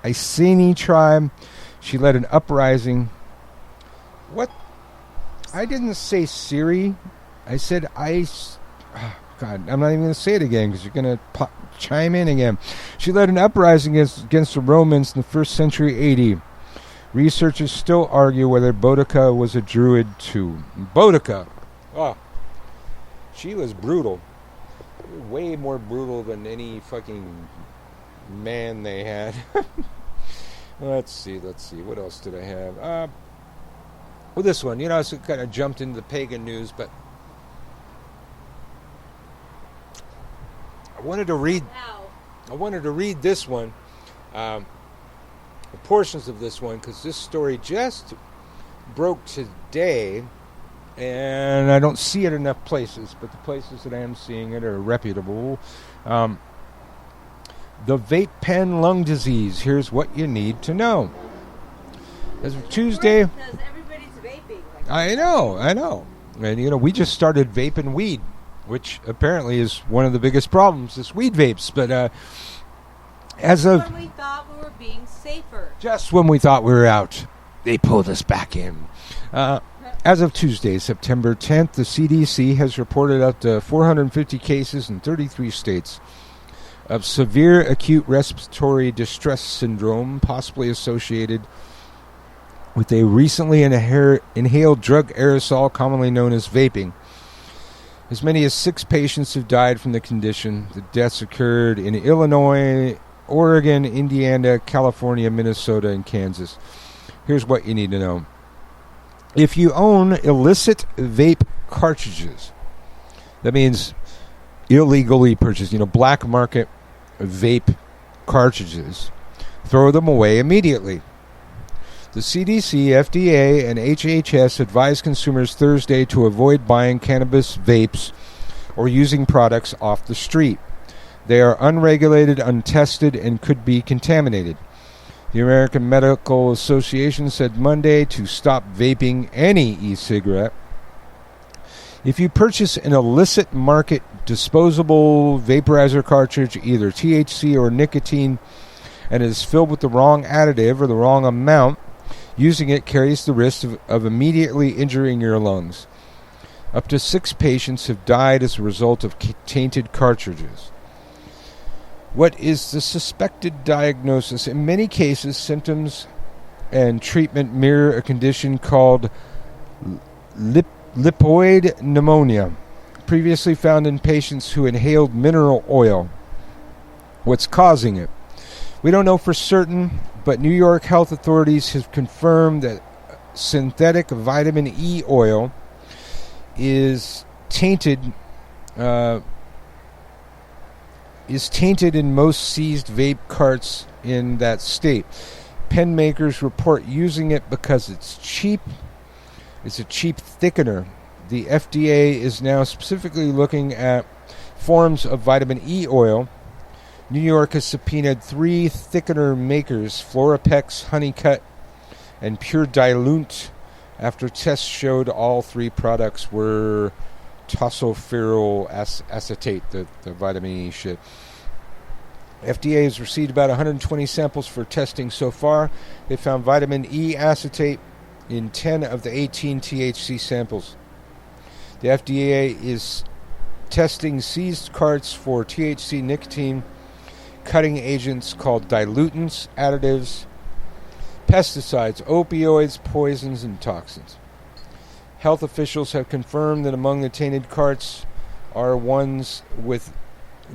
Iceni tribe. She led an uprising. What? I didn't say Siri. I said God, I'm not even going to say it again because you're going to chime in again. She led an uprising against the Romans in the 1st century AD. Researchers still argue whether Boudica was a druid too. Boudica. Oh. She was brutal. Way more brutal than any fucking man they had. Let's see. What else did I have? Well, this one. I kind of jumped into the pagan news, but I wanted to read this one, portions of this one, because this story just broke today, and I don't see it in enough places, but the places that I am seeing it are reputable. The vape pen lung disease. Here's what you need to know. As of Tuesday... Because everybody's vaping. I know. And, we just started vaping weed, which apparently is one of the biggest problems, is weed vapes. But as of... when we thought we were being safer. Just when we thought we were out, they pulled us back in. As of Tuesday, September 10th, the CDC has reported up to 450 cases in 33 states of severe acute respiratory distress syndrome, possibly associated with a recently inhaled drug aerosol commonly known as vaping. As many as 6 patients have died from the condition. The deaths occurred in Illinois, Oregon, Indiana, California, Minnesota, and Kansas. Here's what you need to know. If you own illicit vape cartridges, that means illegally purchased, black market vape cartridges, throw them away immediately. The CDC, FDA, and HHS advised consumers Thursday to avoid buying cannabis vapes or using products off the street. They are unregulated, untested, and could be contaminated. The American Medical Association said Monday to stop vaping any e-cigarette. If you purchase an illicit market disposable vaporizer cartridge, either THC or nicotine, and is filled with the wrong additive or the wrong amount, using it carries the risk of immediately injuring your lungs. Up to 6 patients have died as a result of tainted cartridges. What is the suspected diagnosis? In many cases, symptoms and treatment mirror a condition called lipoid pneumonia, previously found in patients who inhaled mineral oil. What's causing it? We don't know for certain, but New York health authorities have confirmed that synthetic vitamin E oil is tainted in most seized vape carts in that state. Pen makers report using it because it's cheap. It's a cheap thickener. The FDA is now specifically looking at forms of vitamin E oil. New York has subpoenaed 3 thickener makers, Florapex, Honeycut, and Pure Dilunt, after tests showed all 3 products were tocopherol acetate, the vitamin E shit. FDA has received about 120 samples for testing so far. They found vitamin E acetate in 10 of the 18 THC samples. The FDA is testing seized carts for THC nicotine cutting agents called dilutants, additives, pesticides, opioids, poisons, and toxins. Health officials have confirmed that among the tainted carts are ones with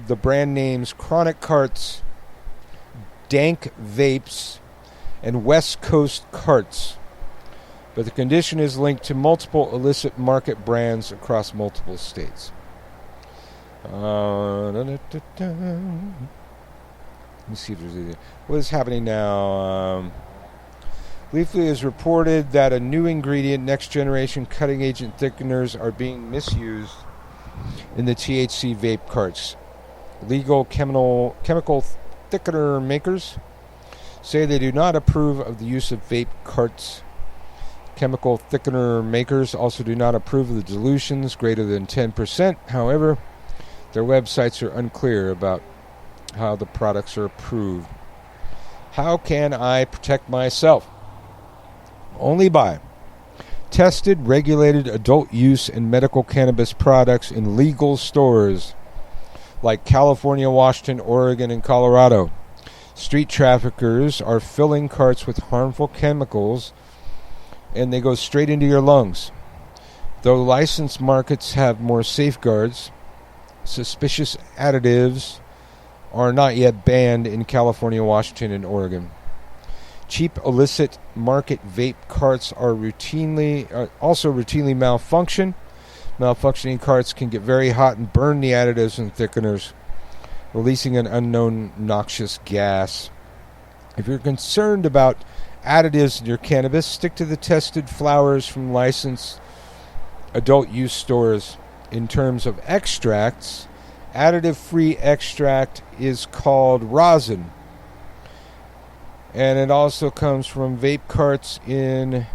the brand names Chronic Carts, Dank Vapes, and West Coast Carts. But the condition is linked to multiple illicit market brands across multiple states. Let me see if there's anything. What is happening now? Leafly has reported that a new ingredient, next-generation cutting agent thickeners, are being misused in the THC vape carts. Legal chemical thickener makers say they do not approve of the use of vape carts. Chemical thickener makers also do not approve of the dilutions greater than 10%. However, their websites are unclear about how the products are approved. How can I protect myself? Only by tested, regulated adult use and medical cannabis products in legal stores like California, Washington, Oregon, and Colorado. Street traffickers are filling carts with harmful chemicals and they go straight into your lungs. Though licensed markets have more safeguards, suspicious additives are not yet banned in California, Washington, and Oregon. Cheap illicit market vape carts are also routinely malfunction. Malfunctioning carts can get very hot and burn the additives and thickeners, releasing an unknown noxious gas. If you're concerned about additives in your cannabis, stick to the tested flowers from licensed adult use stores. In terms of extracts, additive-free extract is called rosin. And it also comes from vape carts in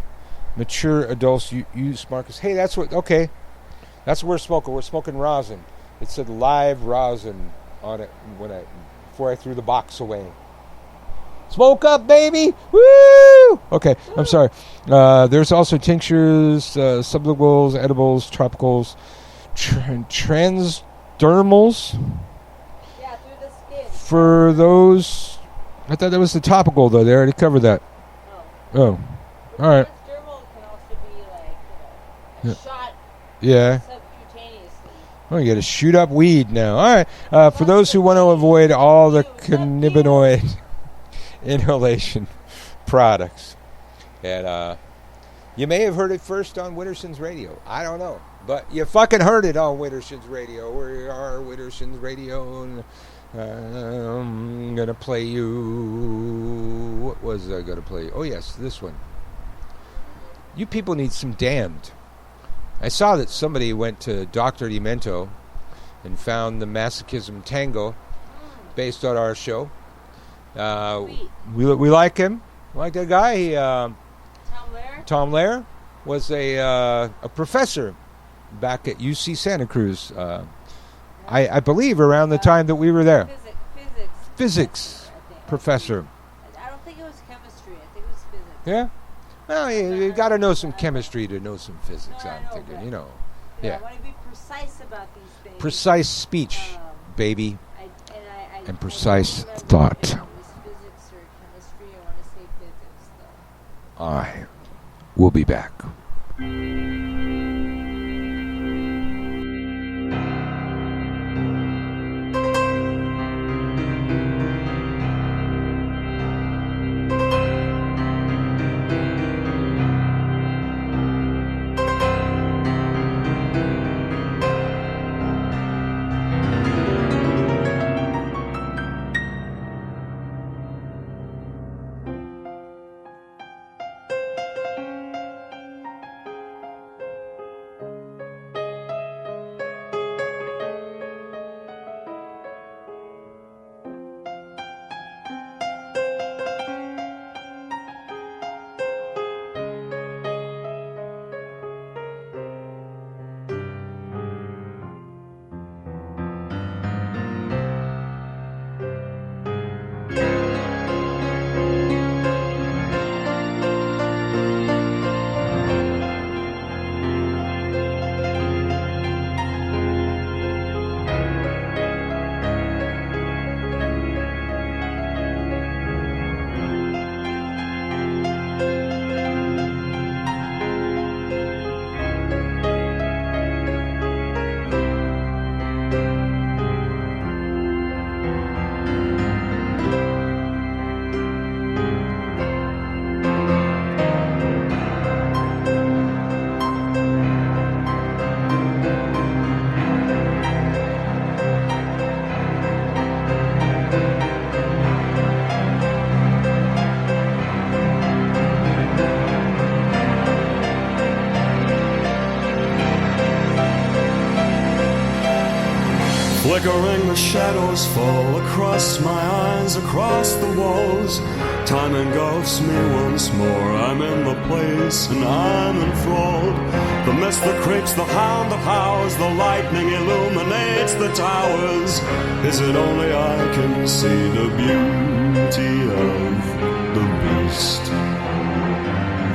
mature adult use markets. Hey, that's what we're smoking. We're smoking rosin. It said live rosin on it before I threw the box away. Smoke up, baby! Woo! Okay, I'm sorry. There's also tinctures, sublinguals, edibles, tropicals, transdermals. Yeah, through the skin. For those... I thought that was the topical, though. They already covered that. Oh. All right. Transdermal can also be shot subcutaneously. Oh, you got to shoot up weed now. All right. For those who want to avoid all the cannabinoid inhalation products. And you may have heard it first on Witterson's Radio. I don't know. But you fucking heard it on Witterson's Radio. We are Witterson's Radio. And I'm going to play you... What was I going to play? Oh, yes, this one. You people need some Damned. I saw that somebody went to Dr. Demento and found the Masochism Tango based on our show. We like him. Like that guy. Tom Lehrer was a professor back at UC Santa Cruz. I believe around the time that we were there. Physics professor. I don't think it was chemistry. I think it was physics. Yeah? Well, you got to know some chemistry to know some physics, I'm thinking, you know. Yeah. I want to be precise about these things. Precise speech, baby. And precise thought. It was physics or chemistry. I want to say physics, though. I will be back. Flickering the shadows fall across my eyes, across the walls. Time engulfs me once more. I'm in the place and I'm enthralled. The mist that creeps, the hound that howls, the lightning illuminates the towers. Is it only I can see the beauty beauty of the beast.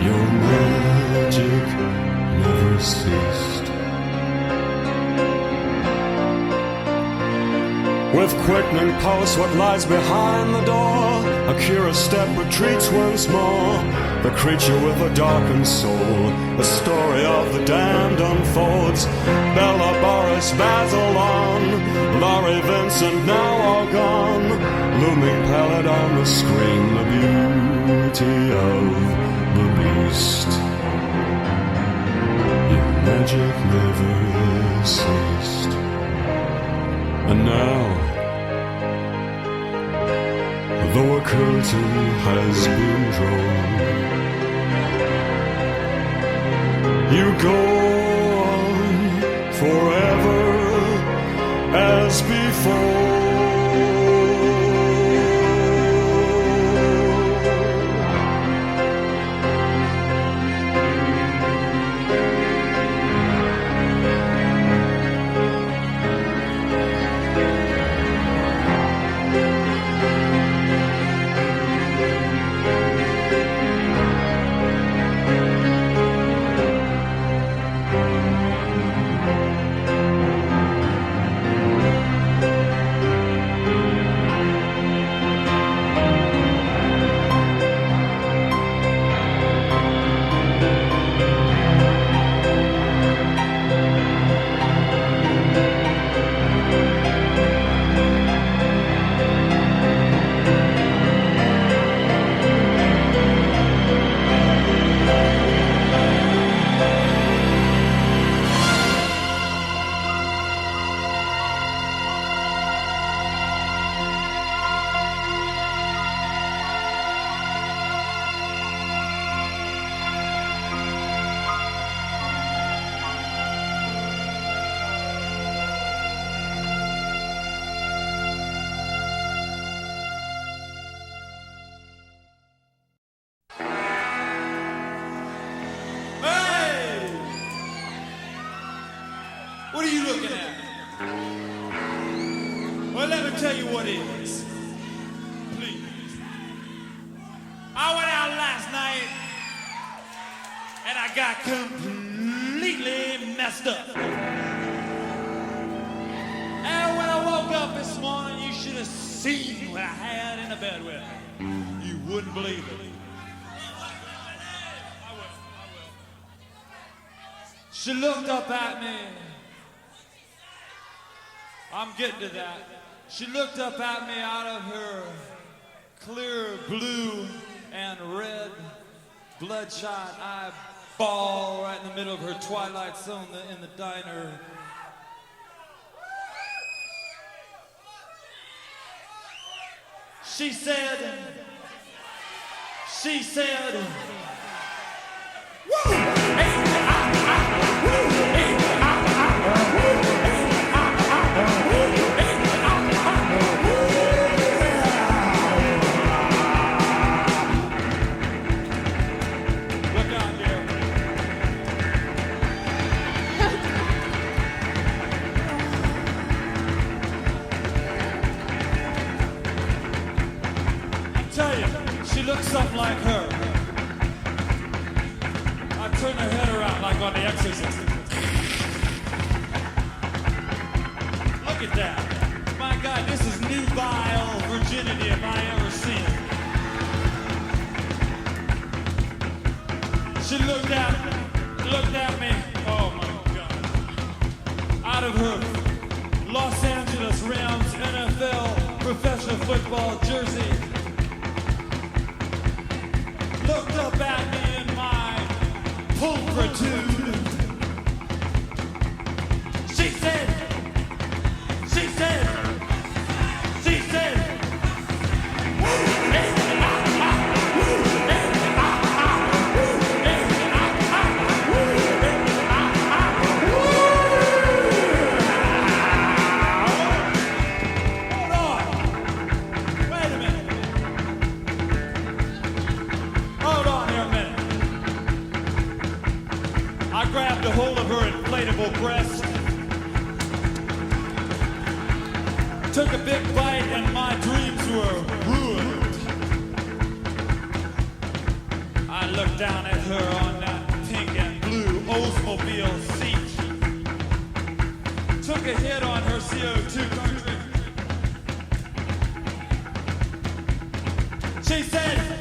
Your magic never ceased. With quickening pulse, what lies behind the door? A curious step retreats once more. The creature with a darkened soul, the story of the damned unfolds. Bella, Boris, Basil on, Laurie, Vincent, now all gone. Looming pallid on the screen, the beauty of the beast. Your magic never ceased. And now, though a curtain has been drawn, you go on forever as before. What are you looking at? Well, let me tell you what it is. Please. I went out last night and I got completely messed up. And when I woke up this morning, you should have seen what I had in the bed with me. You wouldn't believe it. I will. She looked up at me. I'm getting to that. She looked up at me out of her clear blue and red bloodshot eyeball right in the middle of her twilight zone in the diner. She said, woo! Hey, woo! Hey, she looks something like her. I turn her head around like on The Exorcist. Look at that. My God, this is nubile virginity if I ever seen it. She looked at me, oh my God, out of her Los Angeles Rams NFL professional football jersey. Looked up at me in my pulchritude. She said, grabbed a hold of her inflatable breast, took a big bite, and my dreams were ruined. I looked down at her on that pink and blue Oldsmobile seat. Took a hit on her CO2 country. She said,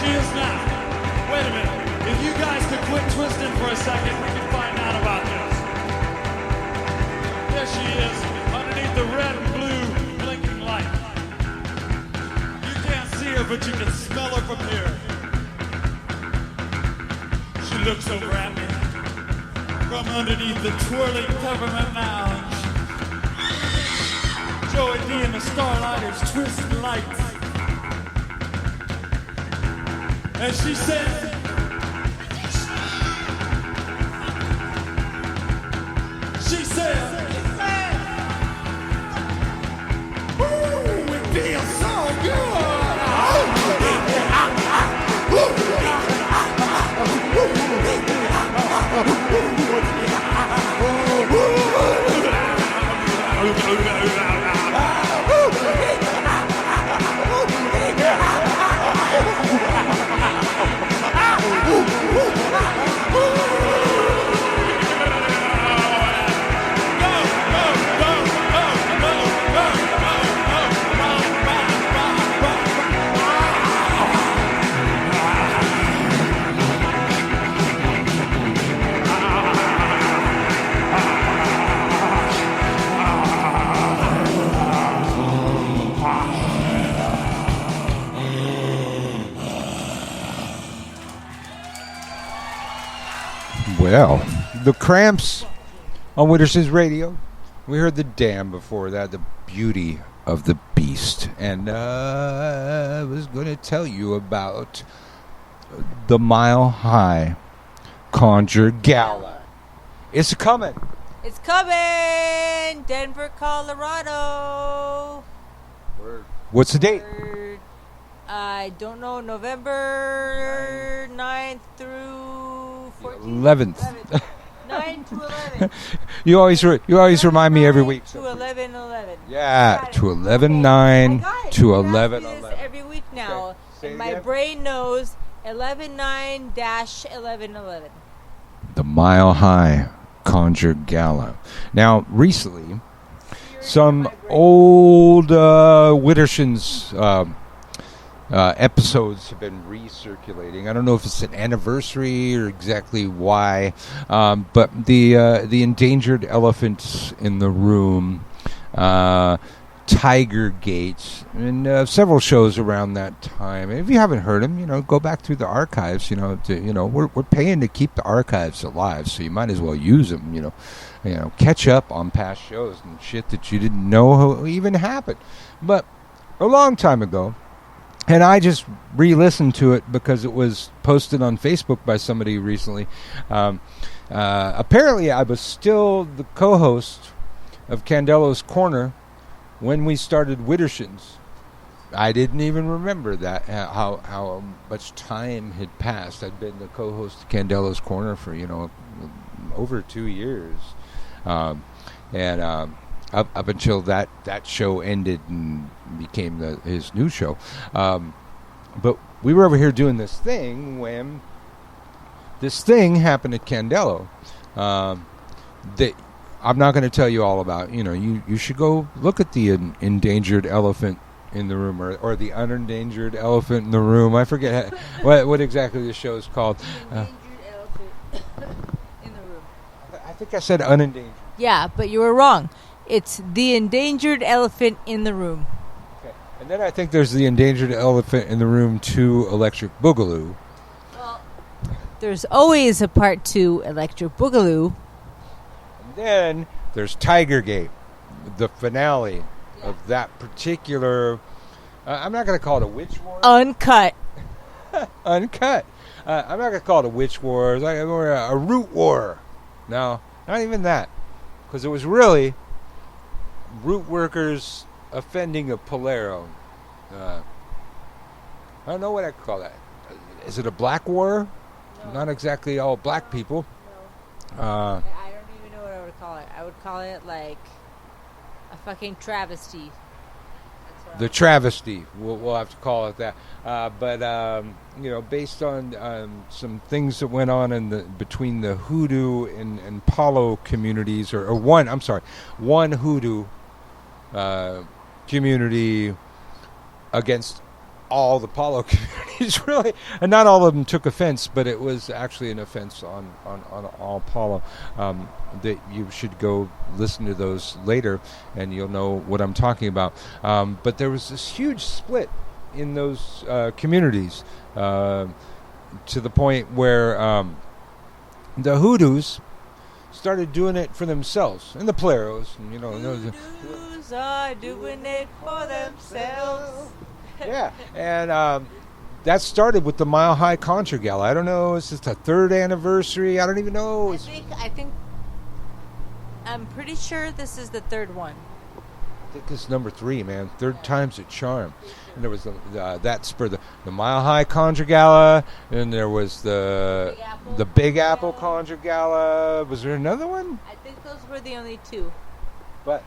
she is now. Wait a minute. If you guys could quit twisting for a second, we can find out about this. There she is, underneath the red and blue blinking light. You can't see her, but you can smell her from here. She looks over at me from underneath the twirling peppermint lounge. Joey D and the Starlighters twist lights. And she said, ooh, it feels so Well, the Cramps on Witterson's Radio. We heard the Dam before that, the Beauty of the Beast. And I was going to tell you about the Mile High Conjure Gala. It's coming. It's coming! Denver, Colorado. What's the date? I don't know. November 9th through 14th. 11th. 9 to 11. You always remind me every week. To 11/11. Yeah, to 11/9 to 11/11. Every week now, Okay. and my brain knows 11/9-11/11. The Mile High Conjure Gala. Now, recently, some old Witterson's episodes have been recirculating. I don't know if it's an anniversary or exactly why, but the endangered elephants in the room, Tiger Gates, and several shows around that time. And if you haven't heard them, go back through the archives. We're paying to keep the archives alive, so you might as well use them. Catch up on past shows and shit that you didn't know even happened. But a long time ago. And I just re-listened to it because it was posted on Facebook by somebody recently. Apparently, I was still the co-host of Candelo's Corner when we started Witterson's. I didn't even remember that, how much time had passed. I'd been the co-host of Candelo's Corner for, over 2 years. And up until that show ended and became his new show. But we were over here doing this thing when this thing happened at Candelo that I'm not going to tell you all about. You should go look at the endangered elephant in the room, or the unendangered elephant in the room. I forget what exactly the show is called. Endangered elephant in the room. I think I said unendangered. Yeah, but you were wrong. It's the endangered elephant in the room. Okay. And then I think there's the endangered elephant in the room 2 Electric Boogaloo. Well, there's always a part 2 Electric Boogaloo. And then there's Tiger Gate, the finale of that particular. I'm not going to call it a witch war. Uncut. Uncut. I'm not going to call it a witch war. It's like a root war. No, not even that. Because it was really root workers offending a Polero. I don't know what I call that. Is it a black war? No. Not exactly all black people. No. I don't even know what I would call it. I would call it like a fucking travesty. The travesty, we'll have to call it that. But based on some things that went on between the hoodoo and Palo communities, or one hoodoo community against all the Palo communities, really. And not all of them took offense, but it was actually an offense on all Palo. That you should go listen to those later, and you'll know what I'm talking about. But there was this huge split in those communities to the point where the hoodoos started doing it for themselves, and the Poleros, and Hoodoos are doing it for themselves. Yeah, and that started with the Mile High Contra Gala. I don't know, is this the 3rd anniversary? I don't even know. I think I'm pretty sure this is the 3rd one. I think it's number 3, man. 3rd time's a charm. And there was that spur, the Mile High Contra Gala, and there was the Big Apple Contra Gala. Was there another one? I think those were the only 2. But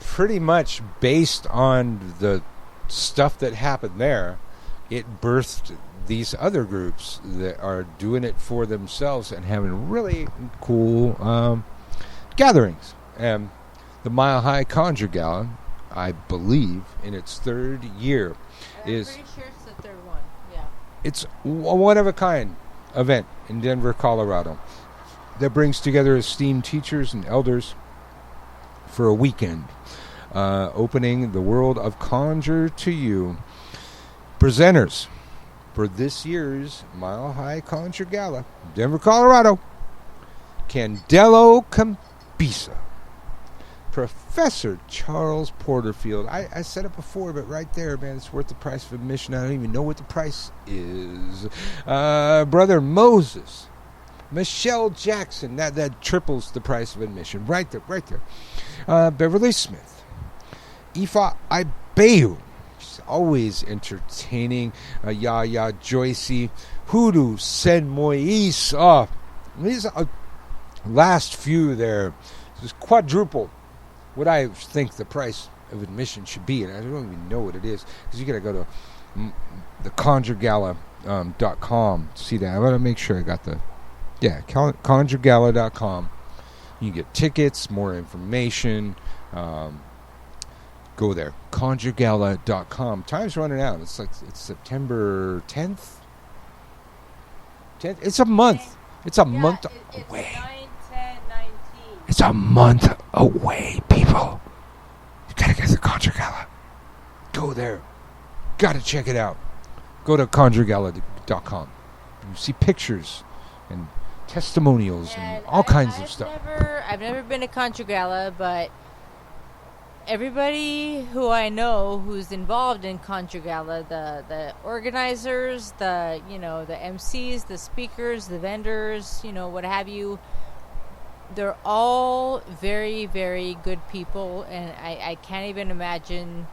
pretty much based on the stuff that happened there, it birthed these other groups that are doing it for themselves and having really cool gatherings. And the Mile High Conjure Gala, I believe, in its 3rd year, I'm pretty sure it's the 3rd one. Yeah. It's a one-of-a-kind event in Denver, Colorado, that brings together esteemed teachers and elders for a weekend, opening the world of Conjure to you. Presenters for this year's Mile High Conjure Gala, Denver, Colorado, Candelo Campisa, Professor Charles Porterfield. I said it before, but right there, man, it's worth the price of admission. I don't even know what the price is. Brother Moses, Michelle Jackson, that triples the price of admission. Right there. Beverly Smith, Ifa Ibeyu, she's always entertaining. Yaya Joycey, Hoodoo Sen Moise. These last few there, this quadruple what I think the price of admission should be, and I don't even know what it is, because you gotta go to the conjuregala.com to see that. I want to make sure I got conjuregala.com. You can get tickets, more information. Go there, conjuregala.com. Time's running out. It's September 10th. It's a month. It's a month away. 9, 10, 19. It's a month away, people. You gotta get to the Conjure Gala. Go there. Gotta check it out. Go to conjuregala.com. You see pictures and testimonials and all kinds of stuff. I've never been to Contra Gala, but everybody who I know who's involved in Contra Gala, the organizers, the MCs, the speakers, the vendors, what have you, they're all very, very good people, and I can't even imagine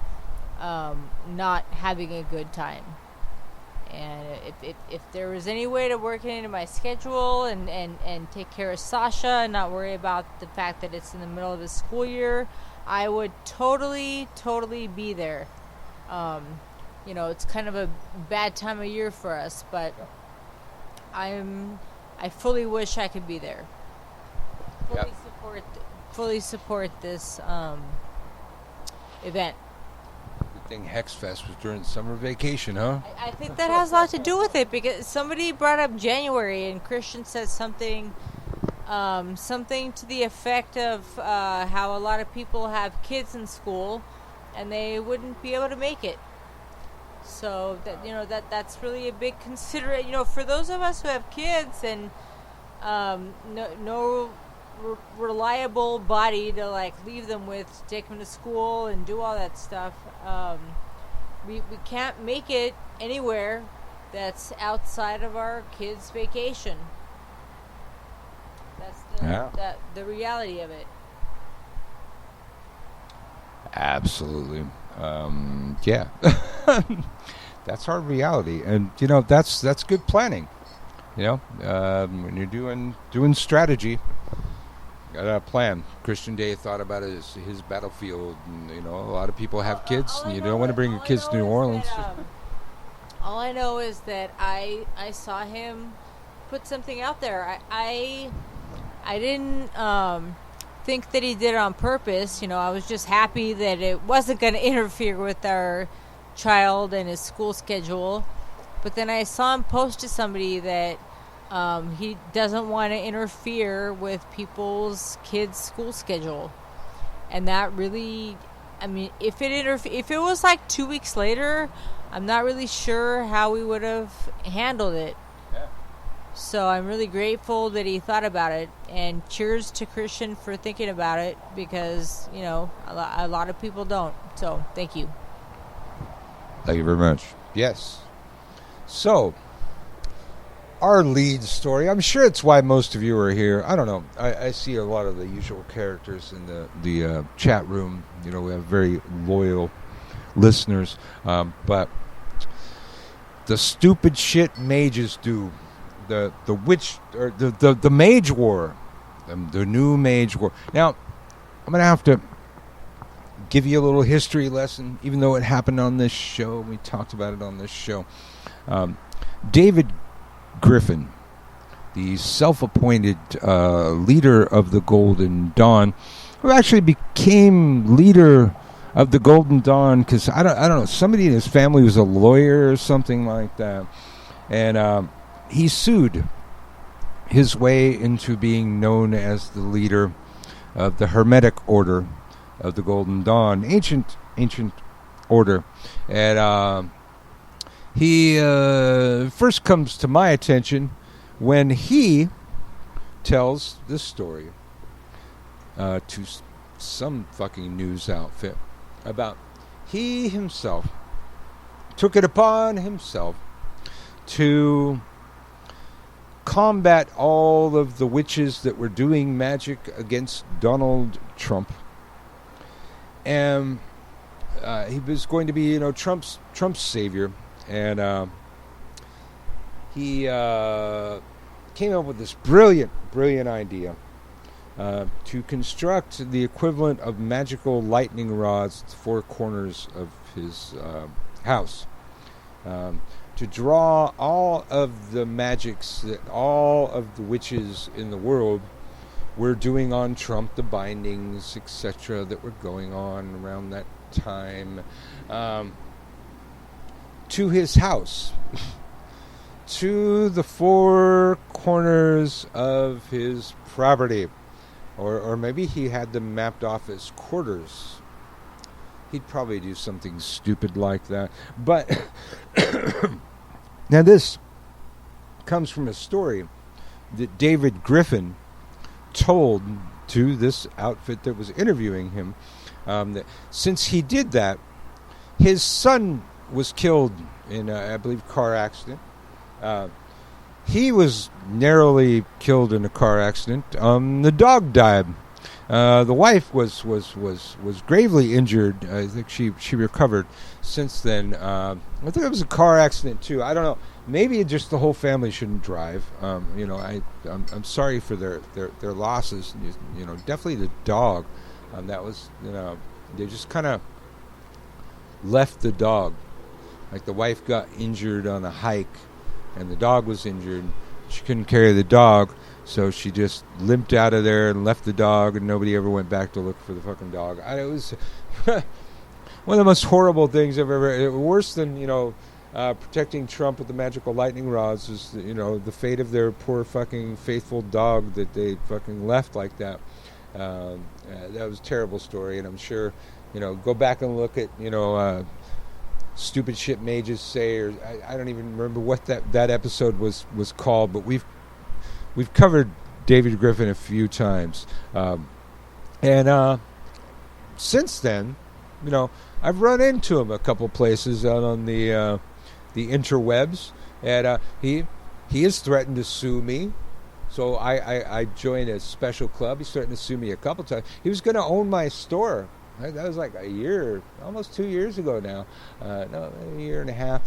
not having a good time. And if there was any way to work it into my schedule and take care of Sasha and not worry about the fact that it's in the middle of the school year, I would totally be there. It's kind of a bad time of year for us, but I fully wish I could be there. Fully support this event. Good thing Hexfest was during summer vacation, huh? I think that has a lot to do with it, because somebody brought up January, and Christian said something to the effect of how a lot of people have kids in school and they wouldn't be able to make it. So that's really a big consideration. For those of us who have kids and no reliable body to like leave them with, to take them to school and do all that stuff. We can't make it anywhere that's outside of our kids' vacation. That's the reality of it. Absolutely. Yeah. That's our reality. And, that's good planning. When you're doing strategy, got a plan. Christian Day thought about it as his battlefield. And, a lot of people have kids, and you don't want to bring your kids to New Orleans. All I know is that I saw him put something out there. I didn't think that he did it on purpose. I was just happy that it wasn't going to interfere with our child and his school schedule. But then I saw him post to somebody that he doesn't want to interfere with people's kids' school schedule. And that really, if it was like 2 weeks later, I'm not really sure how we would have handled it. Yeah. So I'm really grateful that he thought about it, and cheers to Christian for thinking about it, because a lot of people don't. So thank you. Thank you very much. Yes. So our lead story, I'm sure it's why most of you are here. I don't know. I see a lot of the usual characters in the chat room. We have very loyal listeners, but the stupid shit mages do, the witch, or the MageWar, the new MageWar. Now, I'm gonna have to give you a little history lesson, even though it happened on this show. We talked about it on this show. David Griffin, the self-appointed leader of the Golden Dawn, who actually became leader of the Golden Dawn because I don't know, somebody in his family was a lawyer or something like that, and he sued his way into being known as the leader of the Hermetic Order of the Golden Dawn, ancient order, and he first comes to my attention when he tells this story to some fucking news outfit about he himself took it upon himself to combat all of the witches that were doing magic against Donald Trump. And he was going to be, Trump's savior. And he came up with this brilliant idea to construct the equivalent of magical lightning rods at the four corners of his house. To draw all of the magics that all of the witches in the world were doing on Trump, the bindings, etc., that were going on around that time, to his house, to the four corners of his property, or maybe he had them mapped off as quarters. He'd probably do something stupid like that. But now this comes from a story that David Griffin told to this outfit that was interviewing him, that since he did that, his son was killed in, I believe, car accident. He was narrowly killed in a car accident. The dog died. The wife was gravely injured. I think she recovered since then. I think it was a car accident too. I don't know. Maybe just the whole family shouldn't drive. I'm sorry for their losses. Definitely the dog. That was they just kind of left the dog. Like the wife got injured on a hike, and the dog was injured. She couldn't carry the dog, so she just limped out of there and left the dog, and nobody ever went back to look for the fucking dog. It was one of the most horrible things I've ever. Worse than protecting Trump with the magical lightning rods is the fate of their poor fucking faithful dog that they fucking left like that. That was a terrible story, and I'm sure go back and look at stupid shit mages say, or I don't even remember what that episode was called, but we've we've covered David Griffin a few times, and since then, I've run into him a couple places out on the interwebs, and he has threatened to sue me. So I joined a special club. He's threatened to sue me a couple times. He was going to own my store. That was like a year, almost 2 years ago now. No, a year and a half.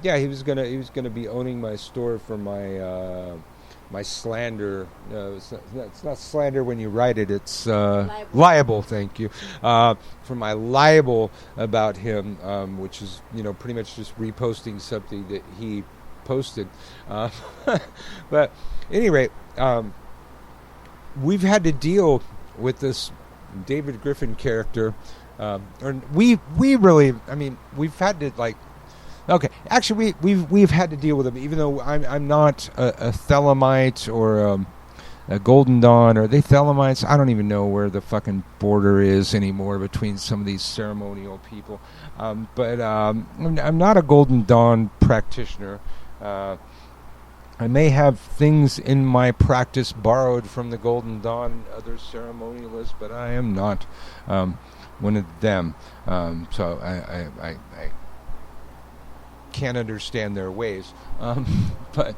Yeah, he was gonna be owning my store for my slander. It's not slander when you write it. It's libel. Thank you. For my libel about him, which is pretty much just reposting something that he posted. But at any rate, we've had to deal with this David Griffin character, we really, we've had to actually we've had to deal with him, even though I'm not a Thelemite or a Golden Dawn. Are they Thelemites? I don't even know where the fucking border is anymore between some of these ceremonial people. But I'm not a Golden Dawn practitioner. I may have things in my practice borrowed from the Golden Dawn and other ceremonialists, but I am not one of them. So I can't understand their ways. But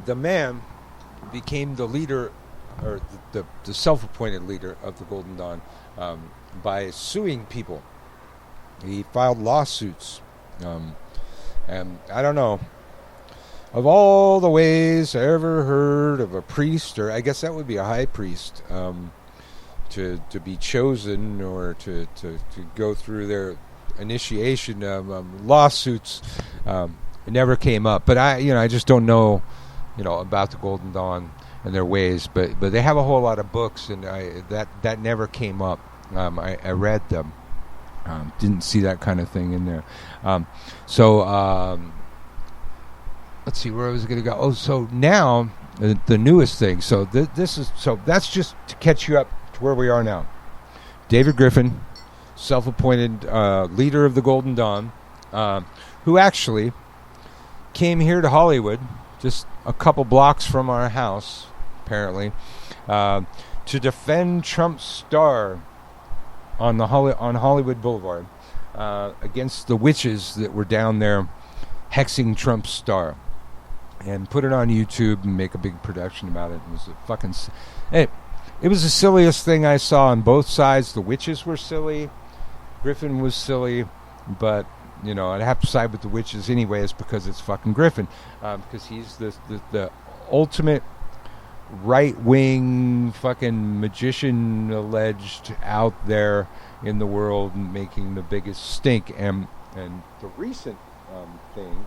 the man became the leader, or the self-appointed leader of the Golden Dawn, by suing people. He filed lawsuits. And I don't know, of all the ways I ever heard of a priest, or I guess that would be a high priest, to be chosen or to go through their initiation, lawsuits, it never came up. But I just don't know, about the Golden Dawn and their ways. But they have a whole lot of books, and that never came up. I read them. Didn't see that kind of thing in there. Let's see, where I was going to go. Oh, so now the newest thing. So that's just to catch you up to where we are now. David Griffin, self-appointed leader of the Golden Dawn, who actually came here to Hollywood, just a couple blocks from our house, apparently, to defend Trump's star on Hollywood Boulevard against the witches that were down there hexing Trump's star, and put it on YouTube and make a big production about it. It was a fucking... It was the silliest thing I saw on both sides. The witches were silly. Griffin was silly. But, I'd have to side with the witches anyways because it's fucking Griffin. Because he's the ultimate right-wing fucking magician alleged out there in the world, making the biggest stink. And the recent thing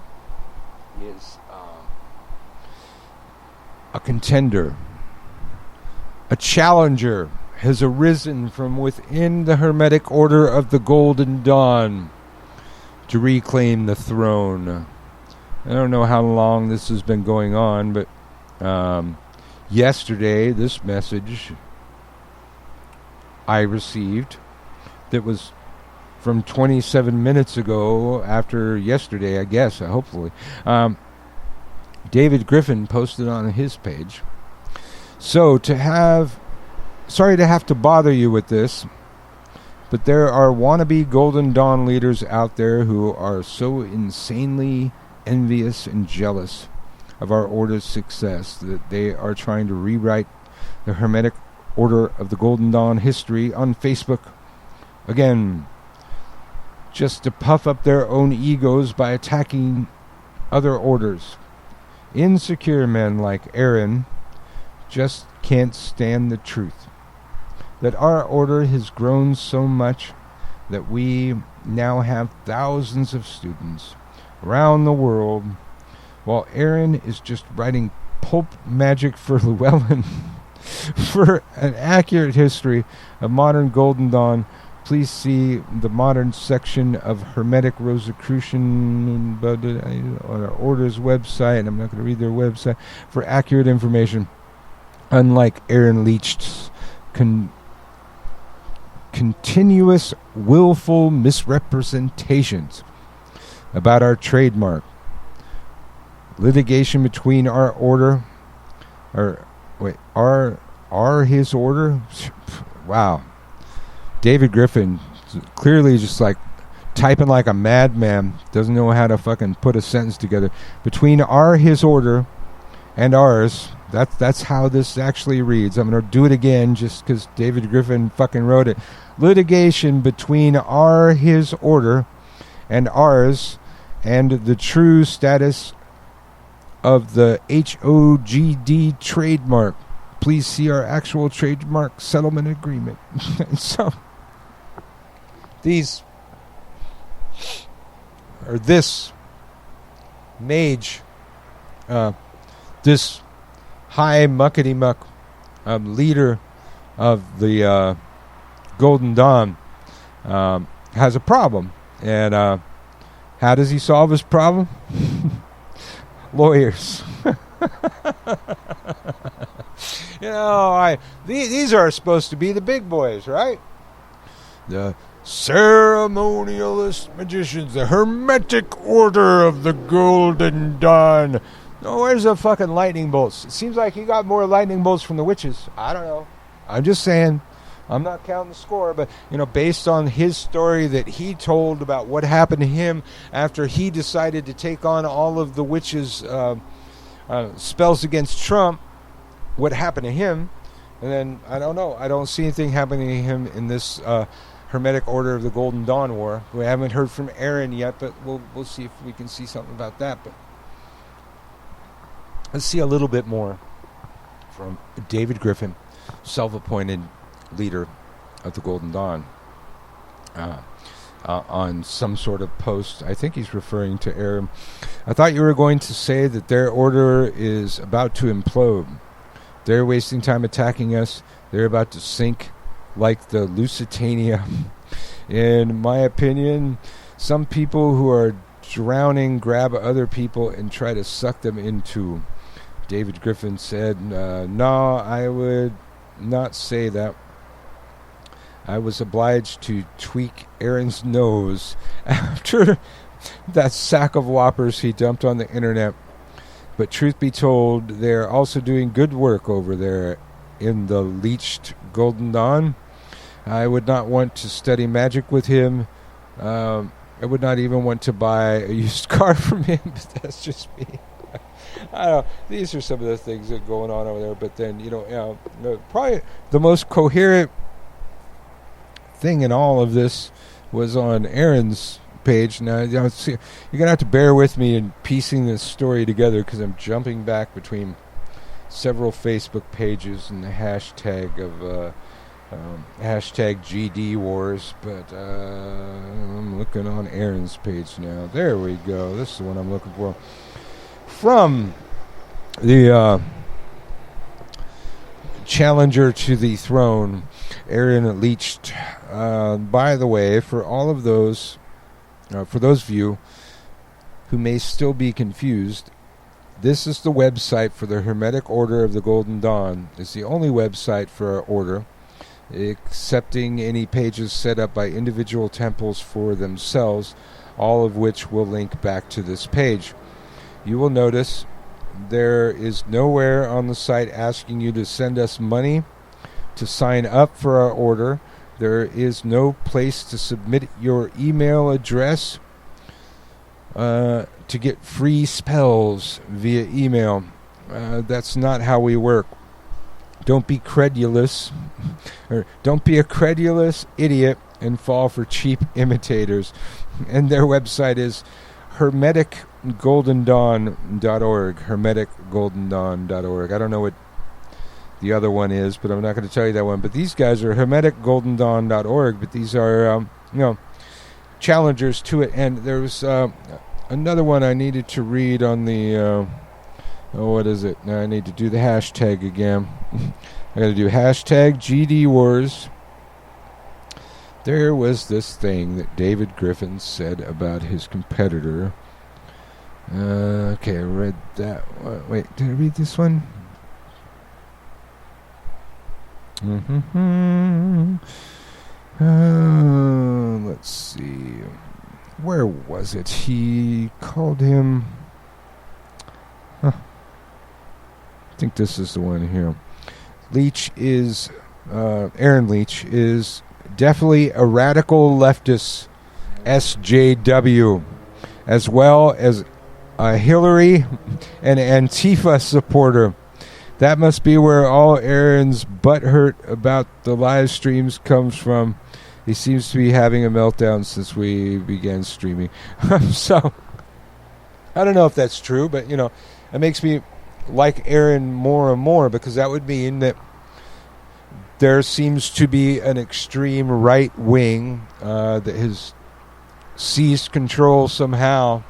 is a contender, a challenger has arisen from within the Hermetic Order of the Golden Dawn to reclaim the throne. I don't know how long this has been going on, but yesterday, this message I received that was from 27 minutes ago, after yesterday, I guess, hopefully. David Griffin posted on his page. So sorry to have to bother you with this, but there are wannabe Golden Dawn leaders out there who are so insanely envious and jealous of our order's success that they are trying to rewrite the Hermetic Order of the Golden Dawn history on Facebook. Again, just to puff up their own egos by attacking other orders. Insecure men like Aaron just can't stand the truth. That our order has grown so much that we now have thousands of students around the world, while Aaron is just writing pulp magic for Llewellyn. For an accurate history of modern Golden Dawn, please see the modern section of Hermetic Rosicrucian on our order's website. I'm not going to read their website for accurate information. Unlike Aaron Leach's continuous willful misrepresentations about our trademark, litigation between our order, are his order? Wow. David Griffin, clearly just like typing like a madman, doesn't know how to fucking put a sentence together. Between his order and ours, that's how this actually reads. I'm going to do it again just because David Griffin fucking wrote it. Litigation between his order and ours, and the true status of the HOGD trademark. Please see our actual trademark settlement agreement. So, this mage, this high muckety muck leader of the Golden Dawn has a problem. And how does he solve his problem? Lawyers. These are supposed to be the big boys, right? The ceremonialist magicians, the Hermetic Order of the Golden Dawn. Oh, where's the fucking lightning bolts? It seems like he got more lightning bolts from the witches. I don't know. I'm just saying. I'm not counting the score, but, based on his story that he told about what happened to him after he decided to take on all of the witches' spells against Trump, what happened to him, and then, I don't know. I don't see anything happening to him in this Hermetic Order of the Golden Dawn War. We haven't heard from Aaron yet, but we'll see if we can see something about that. But let's see a little bit more from David Griffin, self-appointed leader of the Golden Dawn, on some sort of post. I think he's referring to Aaron. I thought you were going to say that their order is about to implode. They're wasting time attacking us. They're about to sink like the Lusitania. In my opinion, some people who are drowning grab other people and try to suck them into. David Griffin said, no, I would not say that. I was obliged to tweak Aaron's nose after that sack of whoppers he dumped on the internet. But truth be told, they're also doing good work over there in the leached Golden Dawn. I would not want to study magic with him. I would not even want to buy a used car from him, but that's just me. I don't know. These are some of the things that are going on over there. But then, probably the most coherent thing in all of this was on Aaron's page. Now, you're going to have to bear with me in piecing this story together because I'm jumping back between several Facebook pages and the hashtag of hashtag GD Wars. But I'm looking on Aaron's page now. There we go. This is the one I'm looking for. From the challenger to the throne, Aaron leached. By the way, for all of those, for those of you who may still be confused, this is the website for the Hermetic Order of the Golden Dawn. It's the only website for our order, accepting any pages set up by individual temples for themselves, all of which will link back to this page. You will notice there is nowhere on the site asking you to send us money to sign up for our order. There is no place to submit your email address to get free spells via email. That's not how we work. Don't be credulous, or don't be a credulous idiot and fall for cheap imitators. And their website is hermeticgoldendawn.org. hermeticgoldendawn.org. I don't know what the other one is, but I'm not going to tell you that one. But these guys are hermeticgoldendawn.org, but these are, challengers to it. And there was another one I needed to read on the, what is it? Now I need to do the hashtag again. I got to do hashtag GD Wars. There was this thing that David Griffin said about his competitor. Okay, I read that. Wait, did I read this one? Let's see. Where was it? He called him I think this is the one here. Leach is, Aaron Leach is definitely a radical leftist SJW, as well as a Hillary and Antifa supporter. That must be where all Aaron's butthurt about the live streams comes from. He seems to be having a meltdown since we began streaming. So, I don't know if that's true, but, you know, it makes me like Aaron more and more, because that would mean that there seems to be an extreme right wing that has seized control somehow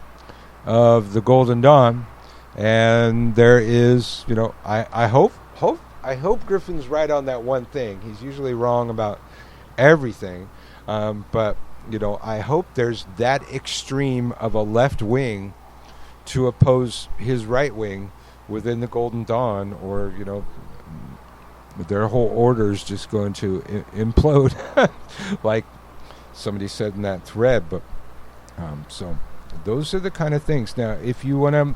of the Golden Dawn. And there is, you know, I hope Griffin's right on that one thing. He's usually wrong about everything, but you know, I hope there's that extreme of a left wing to oppose his right wing within the Golden Dawn, or you know, their whole order is just going to implode, like somebody said in that thread. But so those are the kind of things. Now, if you want to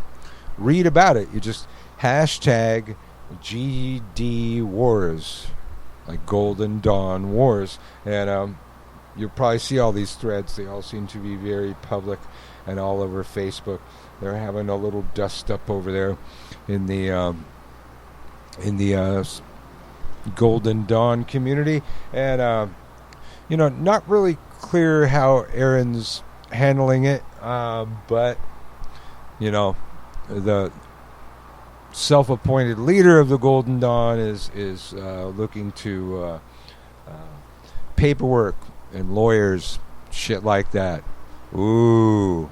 read about it, you just hashtag GD Wars, like Golden Dawn Wars, and you'll probably see all these threads. They all seem to be very public and all over Facebook. They're having a little dust up over there in the Golden Dawn community, and you know, not really clear how Aaron's handling it, but you know, the self-appointed leader of the Golden Dawn is looking to paperwork and lawyers, shit like that. Ooh,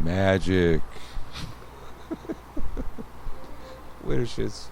magic. Wishes.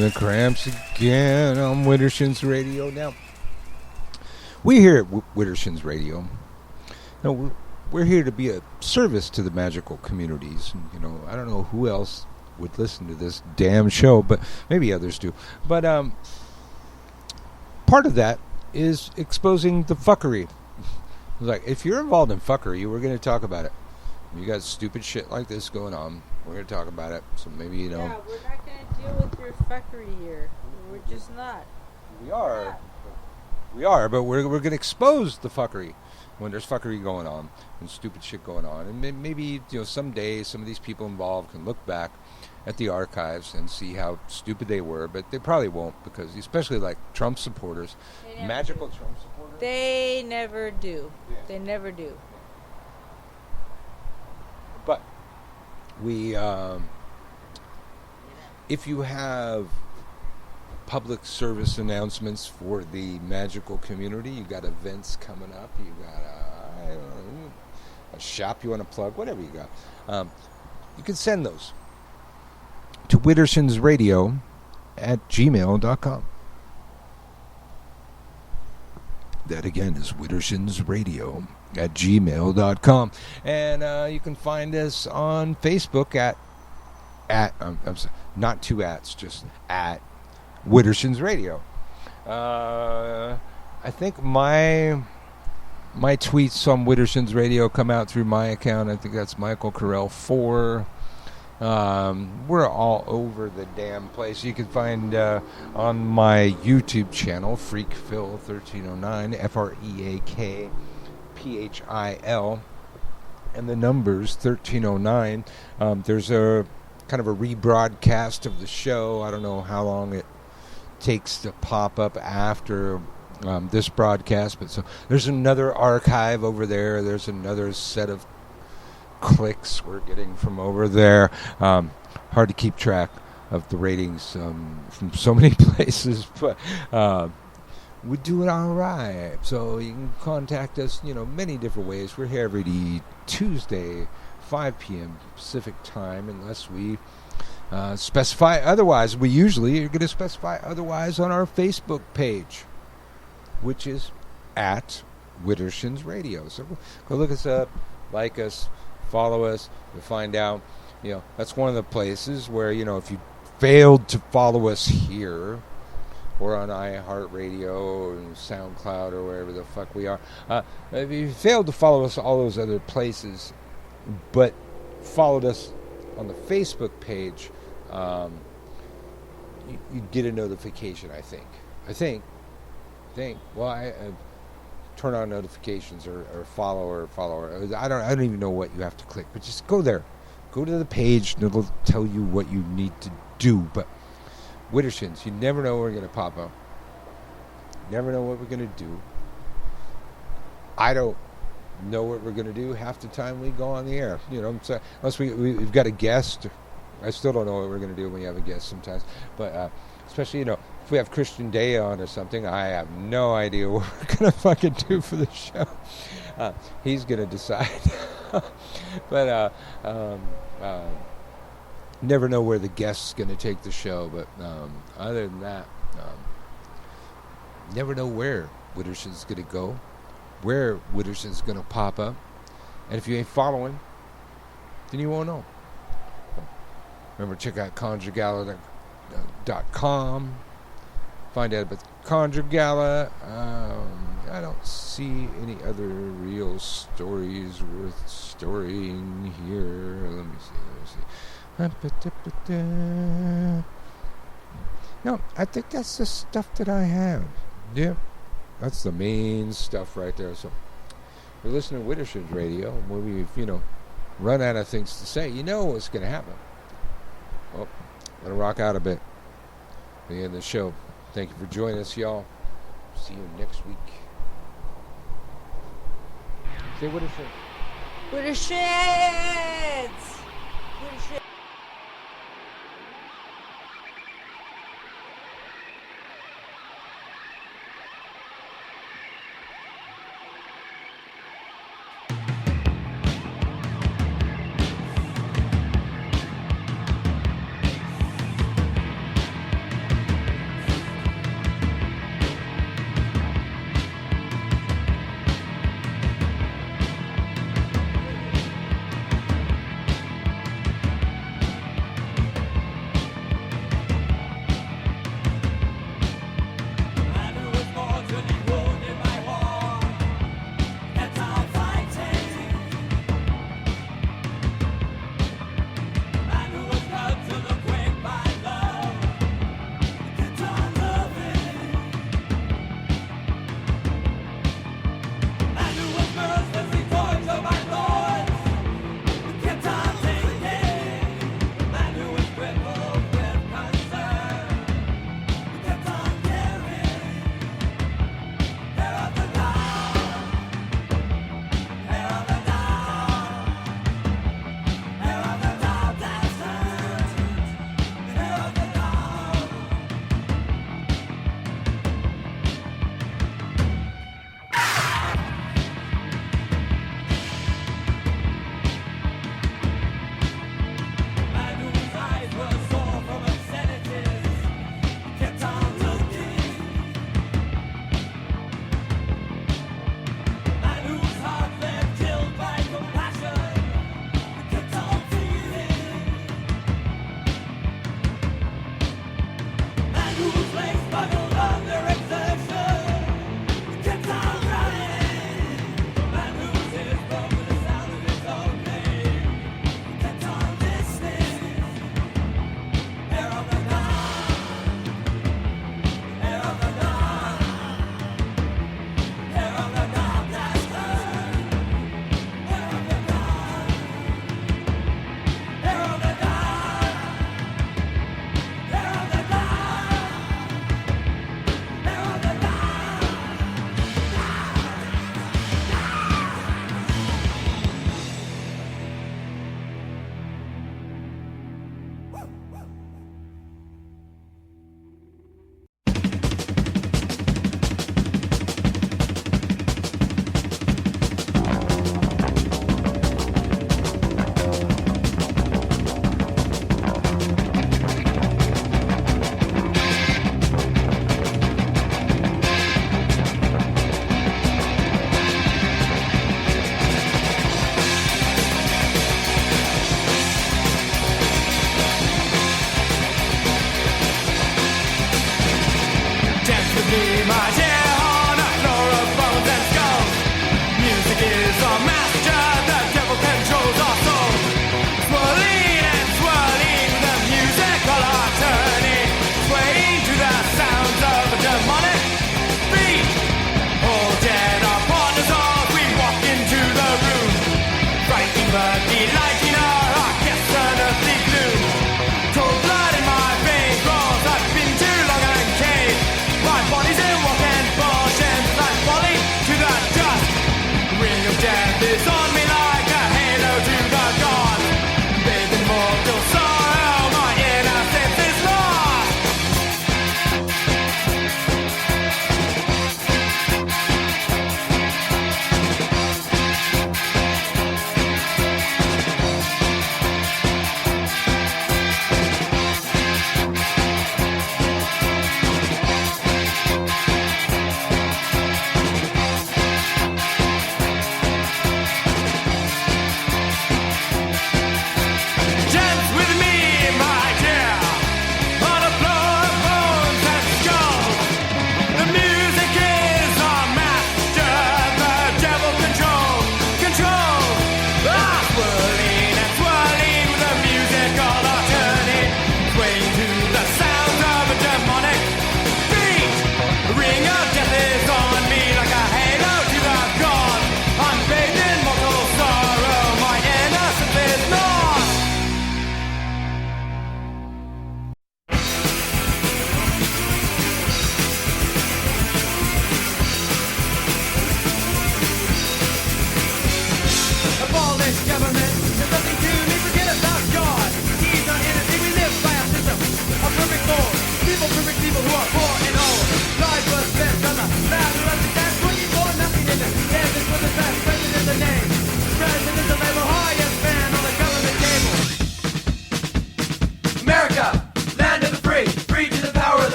the Cramps again on Widdershins Radio. Now, we here at Widdershins Radio, we're here to be a service to the magical communities. I don't know who else would listen to this damn show, but maybe others do. But part of that is exposing the fuckery. Like, if you're involved in fuckery, we're going to talk about it. You got stupid shit like this going on, we're going to talk about it. So maybe, Yeah, we're not going to deal with your fuckery here. We're just not. We are, but we're going to expose the fuckery when there's fuckery going on and stupid shit going on. And maybe, someday some of these people involved can look back at the archives and see how stupid they were, but they probably won't, because especially like Trump supporters, magical Trump supporters. They never do. Yeah. They never do. But we, if you have public service announcements for the magical community, you got events coming up, you got a shop you want to plug, whatever you got, you can send those to widdershinsradio@gmail.com. That again is widdershinsradio@gmail.com. And you can find us on Facebook at I'm sorry, not two ats, just at Widdershins Radio. I think my tweets on Widdershins Radio come out through my account. I think that's Michael Carell 4. We're all over the damn place. You can find on my YouTube channel, FreakPhil1309, FreakPhil, and the numbers 1309. There's a kind of a rebroadcast of the show. I don't know how long it takes to pop up after this broadcast, but so there's another archive over there. There's another set of clicks we're getting from over there. Hard to keep track of the ratings from so many places, but we do it all right. So you can contact us, many different ways. We're here every Tuesday, 5 p.m. Pacific time, unless we specify otherwise. We usually are going to specify otherwise on our Facebook page, which is at Widdershins Radio. So go look us up, like us, follow us, to find out. That's one of the places where, if you failed to follow us here, or on iHeartRadio or SoundCloud or wherever the fuck we are, if you failed to follow us all those other places, but followed us on the Facebook page, you'd get a notification, I think. Well, I turn on notifications or follow. I don't even know what you have to click, but just go there. Go to the page and it'll tell you what you need to do. But Widdershins, you never know where we're going to pop up. Never know what we're going to do. I don't know what we're going to do half the time we go on the air. So unless we've got a guest. I still don't know what we're going to do when we have a guest sometimes. But especially, if we have Christian Day on or something, I have no idea what we're going to fucking do for the show. He's going to decide. But never know where the guest's going to take the show. But other than that, never know where Widdershins going to go, where Widdershins going to pop up. And if you ain't following, then you won't know. Remember, check out conjuregala.com. Find out about the Conjure Gala. I don't see any other real stories worth storying here. Let me see. No, I think that's the stuff that I have. Yeah, that's the main stuff right there. So, you're listening to Widdershins Radio, where we've, run out of things to say. You know what's going to happen. Well, I'm going to rock out a bit. The end of the show. Thank you for joining us, y'all. See you next week. Say Widdershins. Widdershins! Widdershins!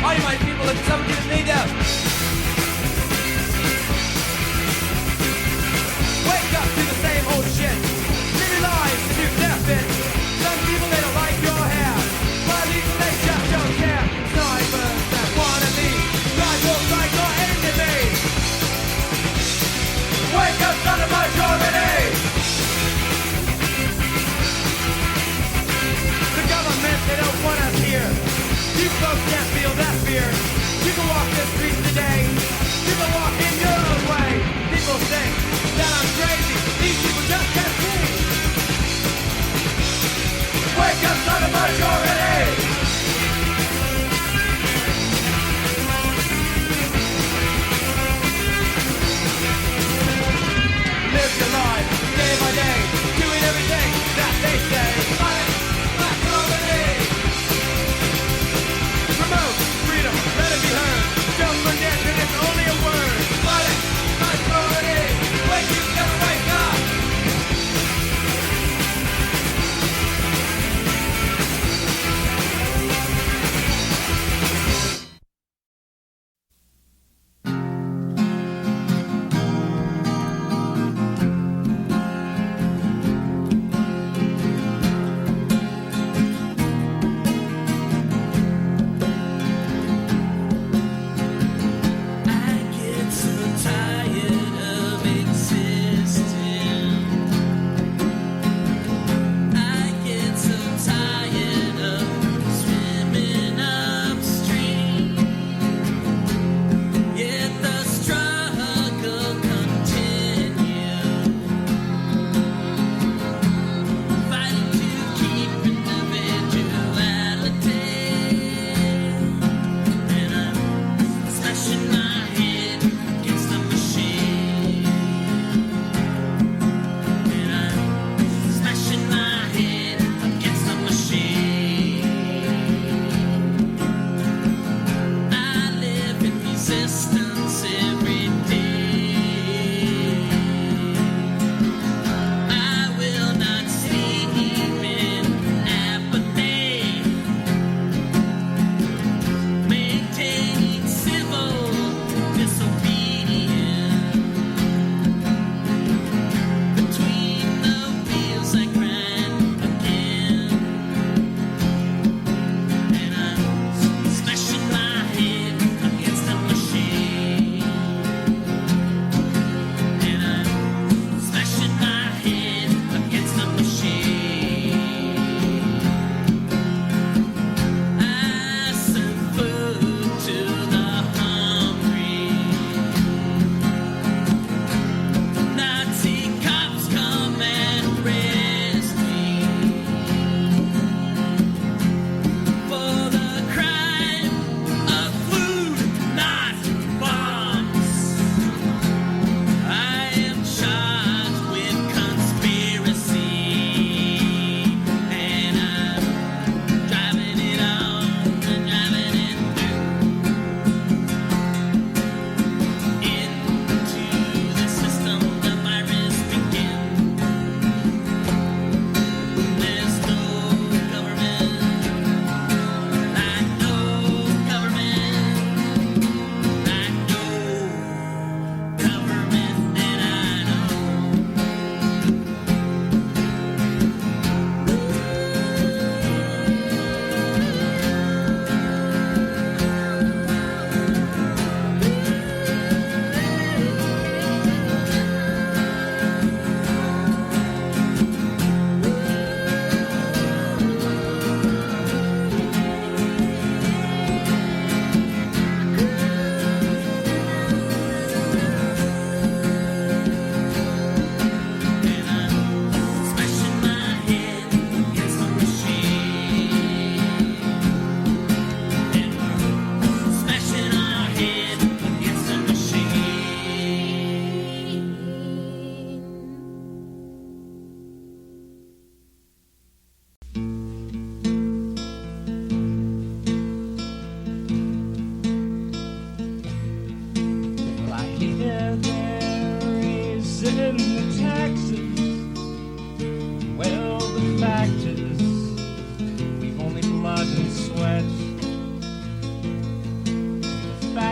All you mighty people, let some give me down. Wake up to the same old shit. City lies to do nothing. Some people, they don't like your hair. But at least they just don't care. Snipers that wanna be rivals like your enemy. Wake up, son of majority. The government, they don't want us here. You folks can't feel that fear. You can walk the streets today. You can walk in your own way. People think that I'm crazy. These people just can't see. Wake up, son of majority. Live your life, day by day, doing everything that they say. Promote freedom, let it be heard. Don't forget to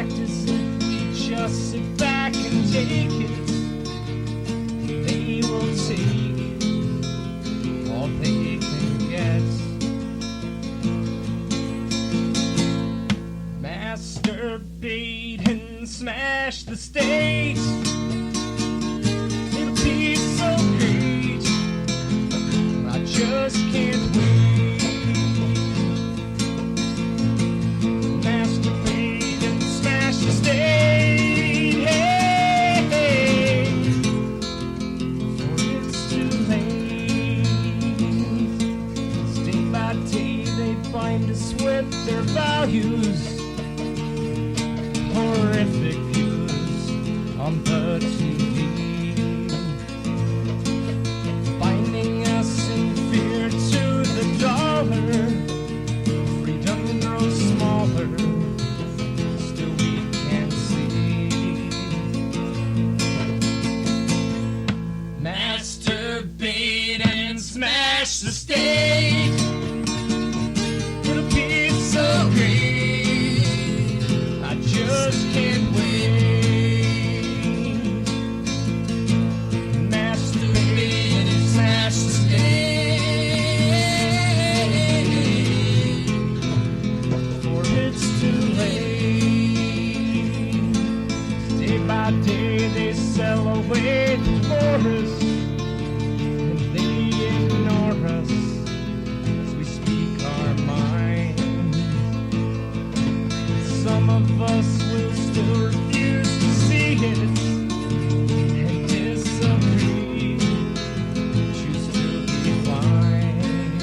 practice if we just sit back and take it. They will take all they can get. Masturbate and smash the stage. It'll be so great. I just can't wait. Masturbate and smash the stage. For it's too late. Day by day they bind us with their values. Horrific views on the TV, binding us in fear to the dollar. Freedom grows smaller, still we can't see. Masturbate and smash the stage. It'll be so great. I just can't wait. Masturbate and smash the stage. For it's too late. Day by day they sell away for us, and they ignore us as we speak our mind. Some of us will still refuse to see it and disagree, choose to be blind.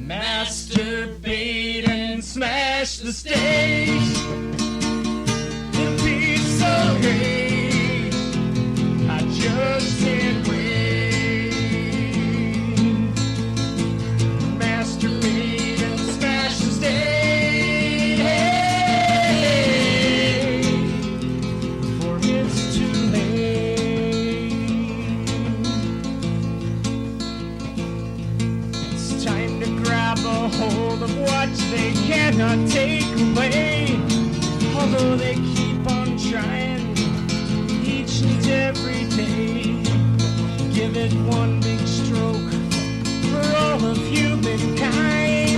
Masturbate and smash the stage. It'll be so great. I just can't wait. Masturbate and smash the stage. For it's too late. It's time to grab a hold of what they cannot take away. Although they keep on trying each and every day. Give it one big stroke for all of humankind.